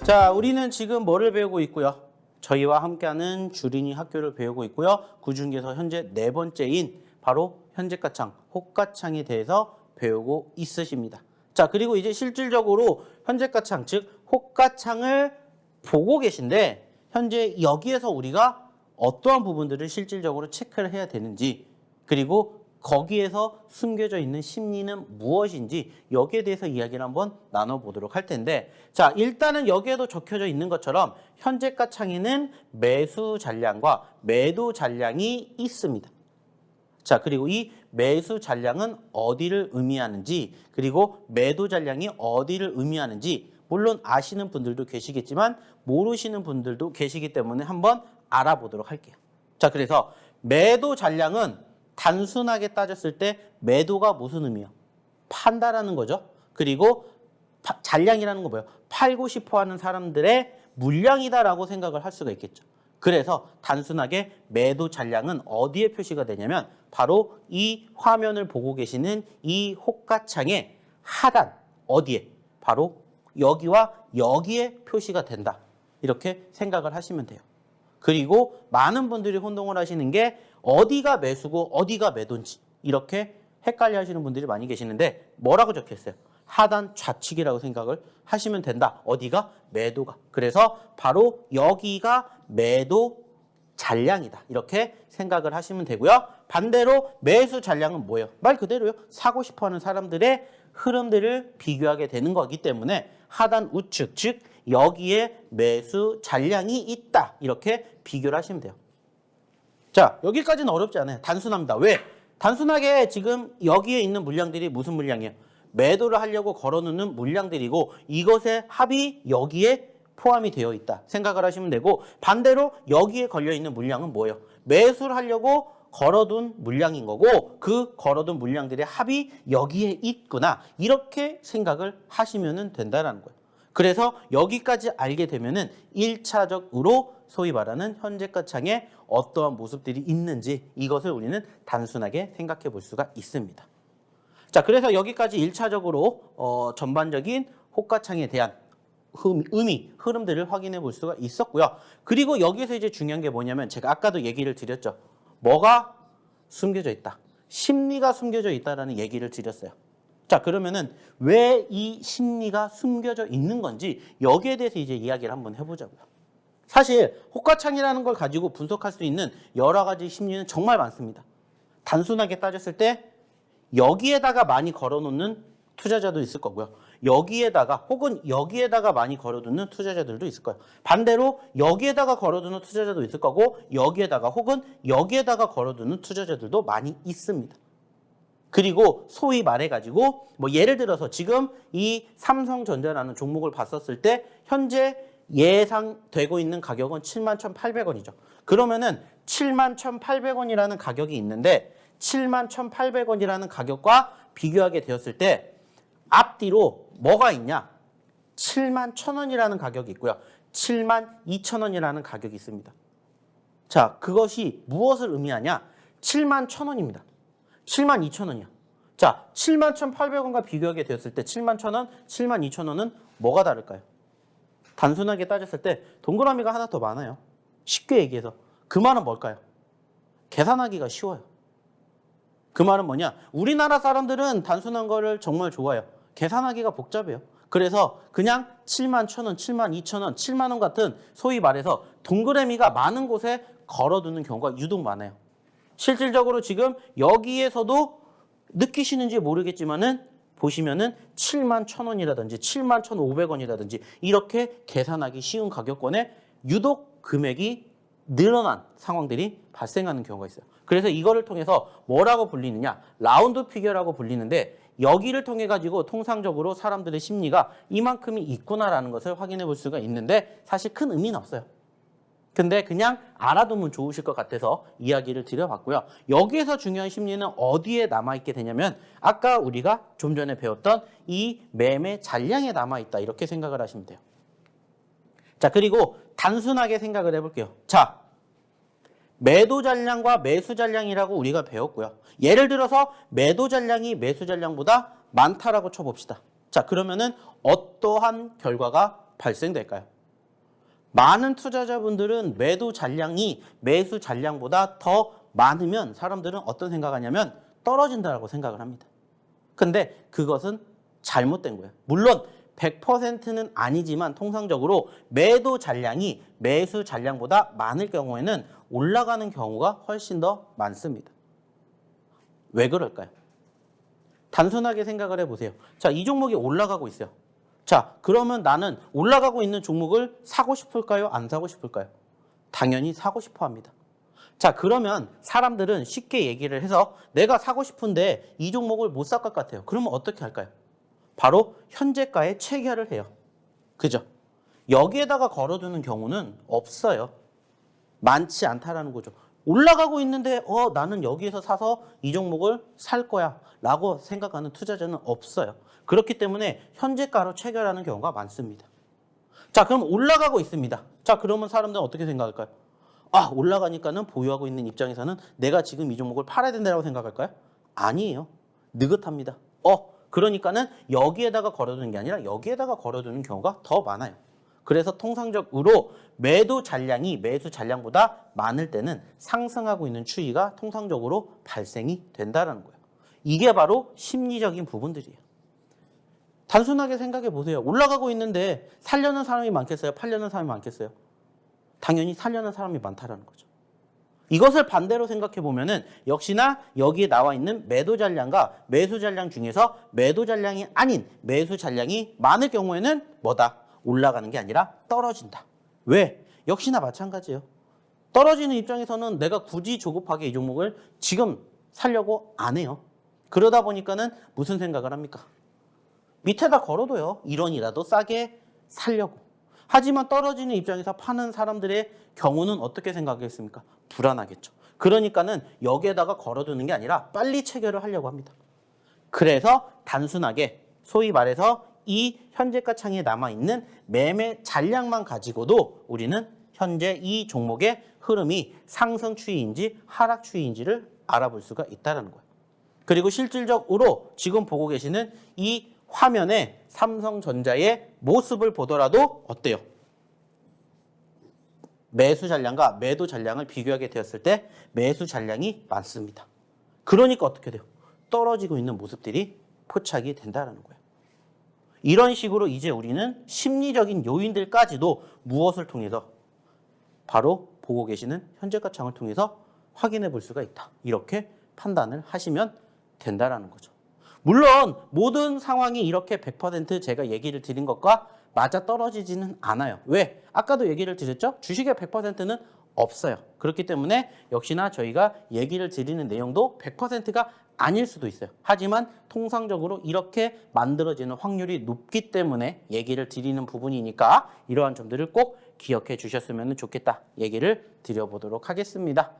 자, 우리는 지금 뭐를 배우고 있고요? 저희와 함께하는 주린이 학교를 배우고 있고요. 그중에서 현재 네 번째인 바로 현재가창, 호가창에 대해서 배우고 있으십니다. 자, 그리고 이제 실질적으로 현재가창, 즉 호가창을 보고 계신데 현재 여기에서 우리가 어떠한 부분들을 실질적으로 체크를 해야 되는지 그리고 거기에서 숨겨져 있는 심리는 무엇인지 여기에 대해서 이야기를 한번 나눠보도록 할 텐데 자, 일단은 여기에도 적혀져 있는 것처럼 현재가 창에는 매수 잔량과 매도 잔량이 있습니다. 자, 그리고 이 매수 잔량은 어디를 의미하는지 그리고 매도 잔량이 어디를 의미하는지 물론 아시는 분들도 계시겠지만 모르시는 분들도 계시기 때문에 한번 알아보도록 할게요. 자, 그래서 매도 잔량은 단순하게 따졌을 때 매도가 무슨 의미예요? 판다라는 거죠. 그리고 잔량이라는 거 뭐예요? 팔고 싶어 하는 사람들의 물량이다라고 생각을 할 수가 있겠죠. 그래서 단순하게 매도 잔량은 어디에 표시가 되냐면 바로 이 화면을 보고 계시는 이 호가창의 하단 어디에? 바로 여기와 여기에 표시가 된다. 이렇게 생각을 하시면 돼요. 그리고 많은 분들이 혼동을 하시는 게 어디가 매수고 어디가 매도인지 이렇게 헷갈려 하시는 분들이 많이 계시는데 뭐라고 적혀있어요? 하단 좌측이라고 생각을 하시면 된다. 어디가? 매도가. 그래서 바로 여기가 매도 잔량이다. 이렇게 생각을 하시면 되고요. 반대로 매수 잔량은 뭐예요? 말 그대로요. 사고 싶어하는 사람들의 흐름들을 비교하게 되는 거기 때문에 하단 우측, 즉 여기에 매수 잔량이 있다. 이렇게 비교를 하시면 돼요. 자, 여기까지는 어렵지 않아요. 단순합니다. 왜? 단순하게 지금 여기에 있는 물량들이 무슨 물량이에요? 매도를 하려고 걸어놓는 물량들이고 이것의 합이 여기에 포함이 되어 있다. 생각을 하시면 되고 반대로 여기에 걸려있는 물량은 뭐예요? 매수를 하려고 걸어둔 물량인 거고 그 걸어둔 물량들의 합이 여기에 있구나. 이렇게 생각을 하시면 된다는 거예요. 그래서 여기까지 알게 되면은 1차적으로 소위 말하는 현재가 창에 어떠한 모습들이 있는지 이것을 우리는 단순하게 생각해 볼 수가 있습니다. 자, 그래서 여기까지 1차적으로 전반적인 호가창에 대한 의미, 흐름들을 확인해 볼 수가 있었고요. 그리고 여기서 이제 중요한 게 뭐냐면 제가 아까도 얘기를 드렸죠. 뭐가 숨겨져 있다. 심리가 숨겨져 있다라는 얘기를 드렸어요. 자, 그러면은 왜 이 심리가 숨겨져 있는 건지 여기에 대해서 이제 이야기를 한번 해보자고요. 사실 호가창이라는 걸 가지고 분석할 수 있는 여러 가지 심리는 정말 많습니다. 단순하게 따졌을 때 여기에다가 많이 걸어놓는 투자자도 있을 거고요. 여기에다가 혹은 여기에다가 많이 걸어두는 투자자들도 있을 거예요. 반대로 여기에다가 걸어두는 투자자도 있을 거고 여기에다가 혹은 여기에다가 걸어두는 투자자들도 많이 있습니다. 그리고 소위 말해가지고 뭐 예를 들어서 지금 이 삼성전자라는 종목을 봤었을 때 현재 예상되고 있는 가격은 71,800원이죠. 그러면은 71,800원이라는 가격이 있는데 71,800원이라는 가격과 비교하게 되었을 때 앞뒤로 뭐가 있냐? 71,000원이라는 가격이 있고요. 72,000원이라는 가격이 있습니다. 자, 그것이 무엇을 의미하냐? 71,000원입니다. 72,000원이야. 자, 71,800원과 비교하게 되었을 때 71,000원, 72,000원은 뭐가 다를까요? 단순하게 따졌을 때 동그라미가 하나 더 많아요. 쉽게 얘기해서 그 말은 뭘까요? 계산하기가 쉬워요. 그 말은 뭐냐? 우리나라 사람들은 단순한 거를 정말 좋아해요. 계산하기가 복잡해요. 그래서 그냥 71,000원, 72,000원, 70,000원 같은 소위 말해서 동그라미가 많은 곳에 걸어두는 경우가 유독 많아요. 실질적으로 지금 여기에서도 느끼시는지 모르겠지만은 보시면은 71,000원이라든지 71,500원이라든지 이렇게 계산하기 쉬운 가격권에 유독 금액이 늘어난 상황들이 발생하는 경우가 있어요. 그래서 이거를 통해서 뭐라고 불리느냐? 라운드 피겨라고 불리는데 여기를 통해 가지고 통상적으로 사람들의 심리가 이만큼이 있구나라는 것을 확인해 볼 수가 있는데 사실 큰 의미는 없어요. 근데 그냥 알아두면 좋으실 것 같아서 이야기를 드려봤고요. 여기에서 중요한 심리는 어디에 남아있게 되냐면 아까 우리가 좀 전에 배웠던 이 매매 잔량에 남아있다 이렇게 생각을 하시면 돼요. 자, 그리고 단순하게 생각을 해볼게요. 자, 매도 잔량과 매수 잔량이라고 우리가 배웠고요. 예를 들어서 매도 잔량이 매수 잔량보다 많다라고 쳐봅시다. 자, 그러면은 어떠한 결과가 발생될까요? 많은 투자자분들은 매도 잔량이 매수 잔량보다 더 많으면 사람들은 어떤 생각하냐면 떨어진다라고 생각을 합니다. 근데 그것은 잘못된 거예요. 물론 100%는 아니지만 통상적으로 매도 잔량이 매수 잔량보다 많을 경우에는 올라가는 경우가 훨씬 더 많습니다. 왜 그럴까요? 단순하게 생각을 해보세요. 자, 이 종목이 올라가고 있어요. 자, 그러면 나는 올라가고 있는 종목을 사고 싶을까요? 안 사고 싶을까요? 당연히 사고 싶어 합니다. 자, 그러면 사람들은 쉽게 얘기를 해서 내가 사고 싶은데 이 종목을 못 살 것 같아요. 그러면 어떻게 할까요? 바로 현재가에 체결을 해요. 그죠? 여기에다가 걸어두는 경우는 없어요. 많지 않다라는 거죠. 올라가고 있는데 나는 여기에서 사서 이 종목을 살 거야 라고 생각하는 투자자는 없어요. 그렇기 때문에 현재가로 체결하는 경우가 많습니다. 자, 그럼 올라가고 있습니다. 자, 그러면 사람들은 어떻게 생각할까요? 아, 올라가니까는 보유하고 있는 입장에서는 내가 지금 이 종목을 팔아야 된다고 생각할까요? 아니에요. 느긋합니다. 그러니까는 여기에다가 걸어두는 게 아니라 여기에다가 걸어두는 경우가 더 많아요. 그래서 통상적으로 매도 잔량이 매수 잔량보다 많을 때는 상승하고 있는 추이가 통상적으로 발생이 된다는 거예요. 이게 바로 심리적인 부분들이에요. 단순하게 생각해 보세요. 올라가고 있는데 살려는 사람이 많겠어요? 팔려는 사람이 많겠어요? 당연히 살려는 사람이 많다라는 거죠. 이것을 반대로 생각해 보면은 역시나 여기에 나와 있는 매도 잔량과 매수 잔량 중에서 매도 잔량이 아닌 매수 잔량이 많을 경우에는 뭐다? 올라가는 게 아니라 떨어진다. 왜? 역시나 마찬가지예요. 떨어지는 입장에서는 내가 굳이 조급하게 이 종목을 지금 살려고 안 해요. 그러다 보니까는 무슨 생각을 합니까? 밑에다 걸어둬요. 1원이라도 싸게 살려고. 하지만 떨어지는 입장에서 파는 사람들의 경우는 어떻게 생각하겠습니까? 불안하겠죠. 그러니까는 여기에다가 걸어두는 게 아니라 빨리 체결을 하려고 합니다. 그래서 단순하게 소위 말해서 이 현재가 창에 남아있는 매매 잔량만 가지고도 우리는 현재 이 종목의 흐름이 상승 추이인지 하락 추이인지를 알아볼 수가 있다는 거예요. 그리고 실질적으로 지금 보고 계시는 이 화면에 삼성전자의 모습을 보더라도 어때요? 매수 잔량과 매도 잔량을 비교하게 되었을 때 매수 잔량이 많습니다. 그러니까 어떻게 돼요? 떨어지고 있는 모습들이 포착이 된다는 거예요. 이런 식으로 이제 우리는 심리적인 요인들까지도 무엇을 통해서 바로 보고 계시는 현재가 창을 통해서 확인해 볼 수가 있다. 이렇게 판단을 하시면 된다는 거죠. 물론 모든 상황이 이렇게 100% 제가 얘기를 드린 것과 맞아 떨어지지는 않아요. 왜? 아까도 얘기를 드렸죠? 주식의 100%는 없어요. 그렇기 때문에 역시나 저희가 얘기를 드리는 내용도 100%가 아닐 수도 있어요. 하지만 통상적으로 이렇게 만들어지는 확률이 높기 때문에 얘기를 드리는 부분이니까 이러한 점들을 꼭 기억해 주셨으면 좋겠다. 얘기를 드려보도록 하겠습니다.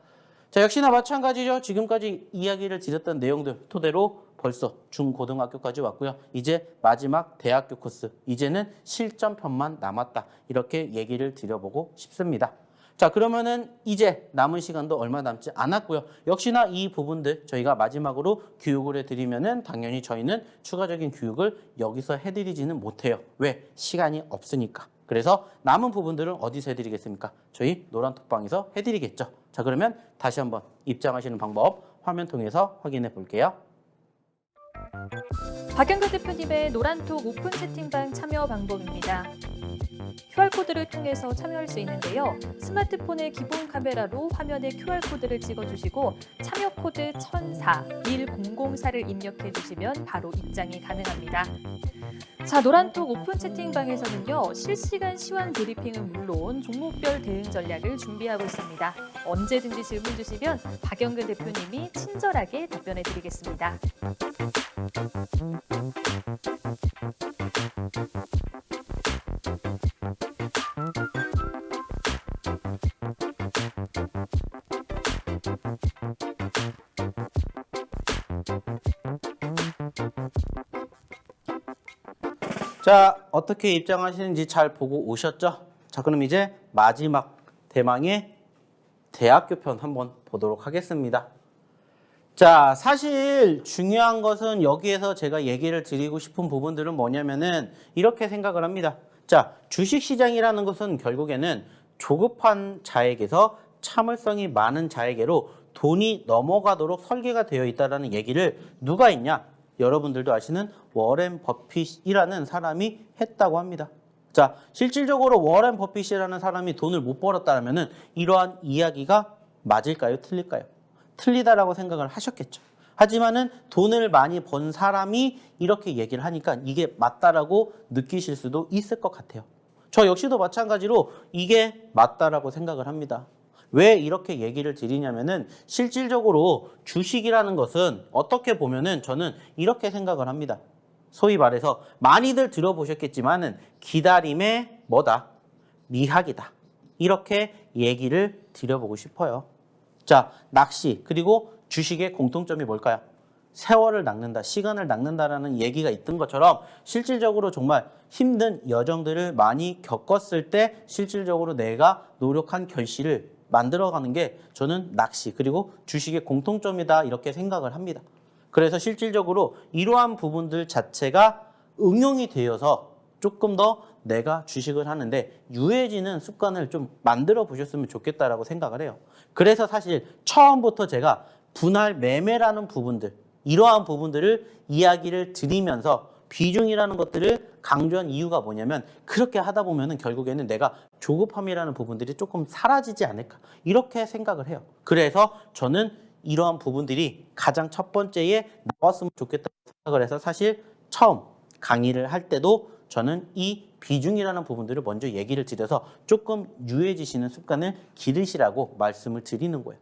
자, 역시나 마찬가지죠. 지금까지 이야기를 드렸던 내용들 토대로 벌써 중고등학교까지 왔고요. 이제 마지막 대학교 코스, 이제는 실전편만 남았다. 이렇게 얘기를 드려보고 싶습니다. 자, 그러면은 이제 남은 시간도 얼마 남지 않았고요. 역시나 이 부분들 저희가 마지막으로 교육을 해드리면은 당연히 저희는 추가적인 교육을 여기서 해드리지는 못해요. 왜? 시간이 없으니까. 그래서 남은 부분들은 어디서 해드리겠습니까? 저희 노란톡방에서 해드리겠죠. 자, 그러면 다시 한번 입장하시는 방법 화면 통해서 확인해 볼게요. 박영근 대표님의 노란톡 오픈 채팅방 참여 방법입니다. QR코드를 통해서 참여할 수 있는데요. 스마트폰의 기본 카메라로 화면에 QR코드를 찍어주시고 참여 코드 1004-1004를 입력해 주시면 바로 입장이 가능합니다. 자, 노란톡 오픈 채팅방에서는요. 실시간 시황 브리핑은 물론 종목별 대응 전략을 준비하고 있습니다. 언제든지 질문 주시면 박영근 대표님이 친절하게 답변해 드리겠습니다. 자, 어떻게 입장하시는지 잘 보고 오셨죠? 자, 그럼 이제 마지막 대망의 대학교 편 한번 보도록 하겠습니다. 자, 사실 중요한 것은 여기에서 제가 얘기를 드리고 싶은 부분들은 뭐냐면은 이렇게 생각을 합니다. 자, 주식시장이라는 것은 결국에는 조급한 자에게서 참을성이 많은 자에게로 돈이 넘어가도록 설계가 되어 있다는 얘기를 누가 했냐? 여러분들도 아시는 워렌 버핏이라는 사람이 했다고 합니다. 자, 실질적으로 워렌 버핏이라는 사람이 돈을 못 벌었다면 이러한 이야기가 맞을까요? 틀릴까요? 틀리다라고 생각을 하셨겠죠. 하지만은 돈을 많이 번 사람이 이렇게 얘기를 하니까 이게 맞다라고 느끼실 수도 있을 것 같아요. 저 역시도 마찬가지로 이게 맞다라고 생각을 합니다. 왜 이렇게 얘기를 드리냐면은 실질적으로 주식이라는 것은 어떻게 보면은 저는 이렇게 생각을 합니다. 소위 말해서 많이들 들어보셨겠지만은 기다림의 뭐다? 미학이다. 이렇게 얘기를 드려보고 싶어요. 자, 낚시 그리고 주식의 공통점이 뭘까요? 세월을 낚는다, 시간을 낚는다라는 얘기가 있던 것처럼 실질적으로 정말 힘든 여정들을 많이 겪었을 때 실질적으로 내가 노력한 결실을 만들어가는 게 저는 낚시 그리고 주식의 공통점이다 이렇게 생각을 합니다. 그래서 실질적으로 이러한 부분들 자체가 응용이 되어서 조금 더 내가 주식을 하는데 유해지는 습관을 좀 만들어 보셨으면 좋겠다라고 생각을 해요. 그래서 사실 처음부터 제가 분할 매매라는 부분들, 이러한 부분들을 이야기를 드리면서 비중이라는 것들을 강조한 이유가 뭐냐면 그렇게 하다 보면은 결국에는 내가 조급함이라는 부분들이 조금 사라지지 않을까 이렇게 생각을 해요. 그래서 저는 이러한 부분들이 가장 첫 번째에 나왔으면 좋겠다고 생각을 해서 사실 처음 강의를 할 때도 저는 이 비중이라는 부분들을 먼저 얘기를 드려서 조금 유해지시는 습관을 기르시라고 말씀을 드리는 거예요.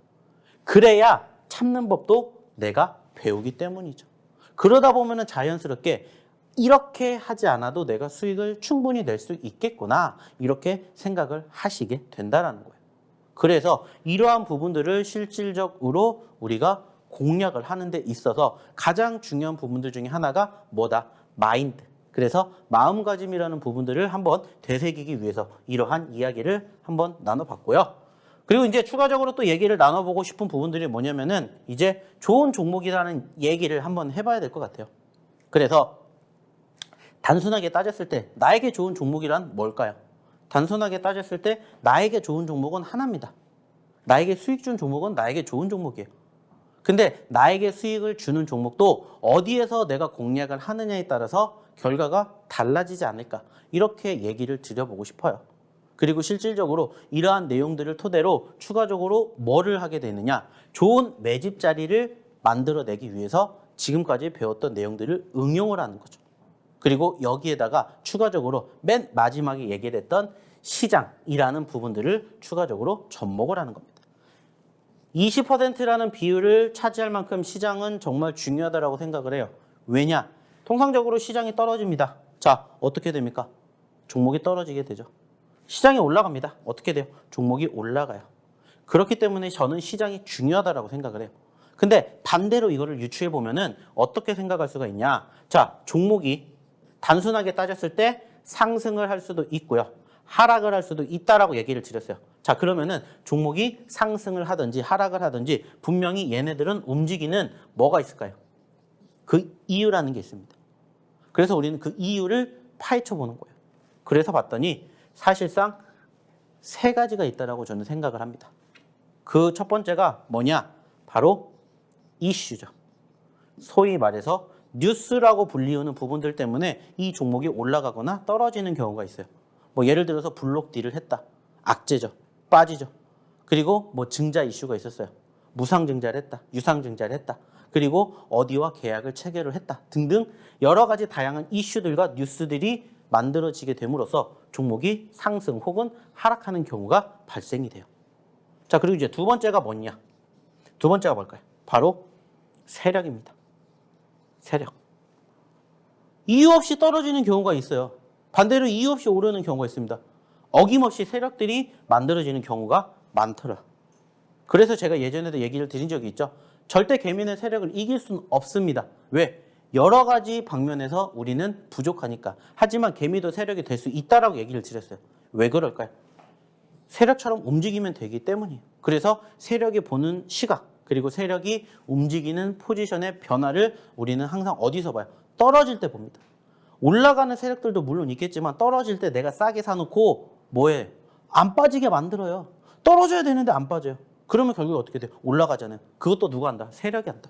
그래야 참는 법도 내가 배우기 때문이죠. 그러다 보면은 자연스럽게 이렇게 하지 않아도 내가 수익을 충분히 낼 수 있겠구나 이렇게 생각을 하시게 된다는 거예요. 그래서 이러한 부분들을 실질적으로 우리가 공략을 하는 데 있어서 가장 중요한 부분들 중에 하나가 뭐다? 마인드. 그래서 마음가짐이라는 부분들을 한번 되새기기 위해서 이러한 이야기를 한번 나눠봤고요. 그리고 이제 추가적으로 또 얘기를 나눠보고 싶은 부분들이 뭐냐면은 이제 좋은 종목이라는 얘기를 한번 해봐야 될 것 같아요. 그래서 단순하게 따졌을 때 나에게 좋은 종목이란 뭘까요? 단순하게 따졌을 때 나에게 좋은 종목은 하나입니다. 나에게 수익 준 종목은 나에게 좋은 종목이에요. 근데 나에게 수익을 주는 종목도 어디에서 내가 공략을 하느냐에 따라서 결과가 달라지지 않을까, 이렇게 얘기를 드려보고 싶어요. 그리고 실질적으로 이러한 내용들을 토대로 추가적으로 뭐를 하게 되느냐, 좋은 매집 자리를 만들어내기 위해서 지금까지 배웠던 내용들을 응용을 하는 거죠. 그리고 여기에다가 추가적으로 맨 마지막에 얘기를 했던 시장이라는 부분들을 추가적으로 접목을 하는 겁니다. 20%라는 비율을 차지할 만큼 시장은 정말 중요하다고 생각을 해요. 왜냐? 통상적으로 시장이 떨어집니다. 자, 어떻게 됩니까? 종목이 떨어지게 되죠. 시장이 올라갑니다. 어떻게 돼요? 종목이 올라가요. 그렇기 때문에 저는 시장이 중요하다고 생각을 해요. 근데 반대로 이거를 유추해 보면은 어떻게 생각할 수가 있냐? 자, 종목이 단순하게 따졌을 때 상승을 할 수도 있고요, 하락을 할 수도 있다라고 얘기를 드렸어요. 자, 그러면은 종목이 상승을 하든지 하락을 하든지 분명히 얘네들은 움직이는 뭐가 있을까요? 그 이유라는 게 있습니다. 그래서 우리는 그 이유를 파헤쳐 보는 거예요. 그래서 봤더니 사실상 세 가지가 있다라고 저는 생각을 합니다. 그 첫 번째가 뭐냐? 바로 이슈죠. 소위 말해서 뉴스라고 불리우는 부분들 때문에 이 종목이 올라가거나 떨어지는 경우가 있어요. 뭐 예를 들어서 블록 딜을 했다. 악재죠. 빠지죠. 그리고 뭐 증자 이슈가 있었어요. 무상증자를 했다. 유상증자를 했다. 그리고 어디와 계약을 체결을 했다. 등등 여러 가지 다양한 이슈들과 뉴스들이 만들어지게 됨으로써 종목이 상승 혹은 하락하는 경우가 발생이 돼요. 자, 그리고 이제 두 번째가 뭐냐? 두 번째가 뭘까요? 바로 세력입니다. 세력. 이유 없이 떨어지는 경우가 있어요. 반대로 이유 없이 오르는 경우가 있습니다. 어김없이 세력들이 만들어지는 경우가 많더라. 그래서 제가 예전에도 얘기를 드린 적이 있죠. 절대 개미의 세력을 이길 수는 없습니다. 왜? 여러 가지 방면에서 우리는 부족하니까. 하지만 개미도 세력이 될 수 있다라고 얘기를 드렸어요. 왜 그럴까요? 세력처럼 움직이면 되기 때문이에요. 그래서 세력이 보는 시각, 그리고 세력이 움직이는 포지션의 변화를 우리는 항상 어디서 봐요? 떨어질 때 봅니다. 올라가는 세력들도 물론 있겠지만 떨어질 때 내가 싸게 사놓고 뭐해? 안 빠지게 만들어요. 떨어져야 되는데 안 빠져요. 그러면 결국에 어떻게 돼요? 올라가잖아요. 그것도 누가 한다? 세력이 한다.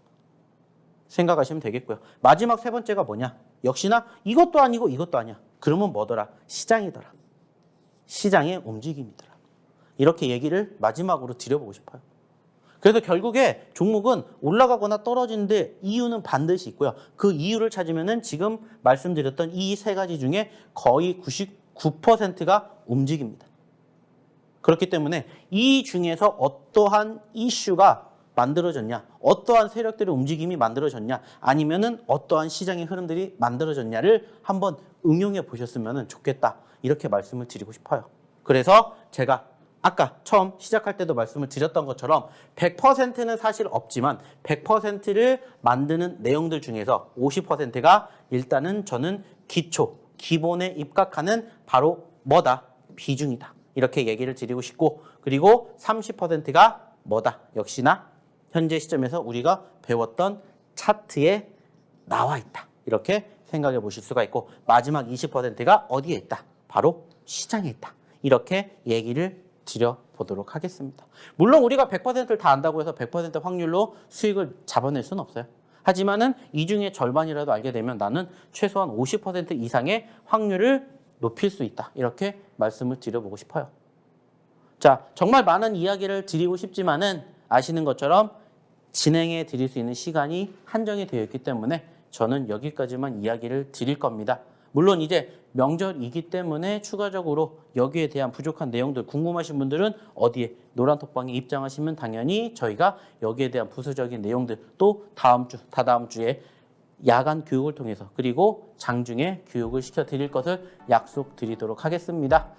생각하시면 되겠고요. 마지막 세 번째가 뭐냐? 역시나 이것도 아니고 이것도 아니야. 그러면 뭐더라? 시장이더라. 시장의 움직임이더라. 이렇게 얘기를 마지막으로 드려보고 싶어요. 그래서 결국에 종목은 올라가거나 떨어지는데 이유는 반드시 있고요. 그 이유를 찾으면은 지금 말씀드렸던 이 세 가지 중에 거의 99%가 움직입니다. 그렇기 때문에 이 중에서 어떠한 이슈가 만들어졌냐, 어떠한 세력들의 움직임이 만들어졌냐, 아니면은 어떠한 시장의 흐름들이 만들어졌냐를 한번 응용해 보셨으면 좋겠다. 이렇게 말씀을 드리고 싶어요. 그래서 제가 아까 처음 시작할 때도 말씀을 드렸던 것처럼 100%는 사실 없지만 100%를 만드는 내용들 중에서 50%가 일단은 저는 기본에 입각하는 바로 뭐다? 비중이다. 이렇게 얘기를 드리고 싶고, 그리고 30%가 뭐다? 역시나 현재 시점에서 우리가 배웠던 차트에 나와 있다. 이렇게 생각해 보실 수가 있고, 마지막 20%가 어디에 있다? 바로 시장에 있다. 이렇게 얘기를 드려보도록 하겠습니다. 물론 우리가 100%를 다 안다고 해서 100% 확률로 수익을 잡아낼 수는 없어요. 하지만은 이 중에 절반이라도 알게 되면 나는 최소한 50% 이상의 확률을 높일 수 있다. 이렇게 말씀을 드려보고 싶어요. 자, 정말 많은 이야기를 드리고 싶지만은 아시는 것처럼 진행해 드릴 수 있는 시간이 한정이 되어 있기 때문에 저는 여기까지만 이야기를 드릴 겁니다. 물론 이제 명절이기 때문에 추가적으로 여기에 대한 부족한 내용들 궁금하신 분들은 어디에 노란톡방에 입장하시면 당연히 저희가 여기에 대한 부수적인 내용들 또 다음 주, 다다음 주에 야간 교육을 통해서 그리고 장중에 교육을 시켜드릴 것을 약속드리도록 하겠습니다.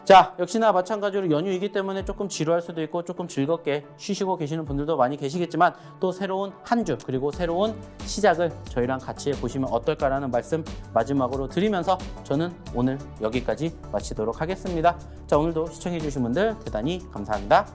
자, 역시나 마찬가지로 연휴이기 때문에 조금 지루할 수도 있고 조금 즐겁게 쉬시고 계시는 분들도 많이 계시겠지만 또 새로운 한 주 그리고 새로운 시작을 저희랑 같이 해보시면 어떨까라는 말씀 마지막으로 드리면서 저는 오늘 여기까지 마치도록 하겠습니다. 자, 오늘도 시청해주신 분들 대단히 감사합니다.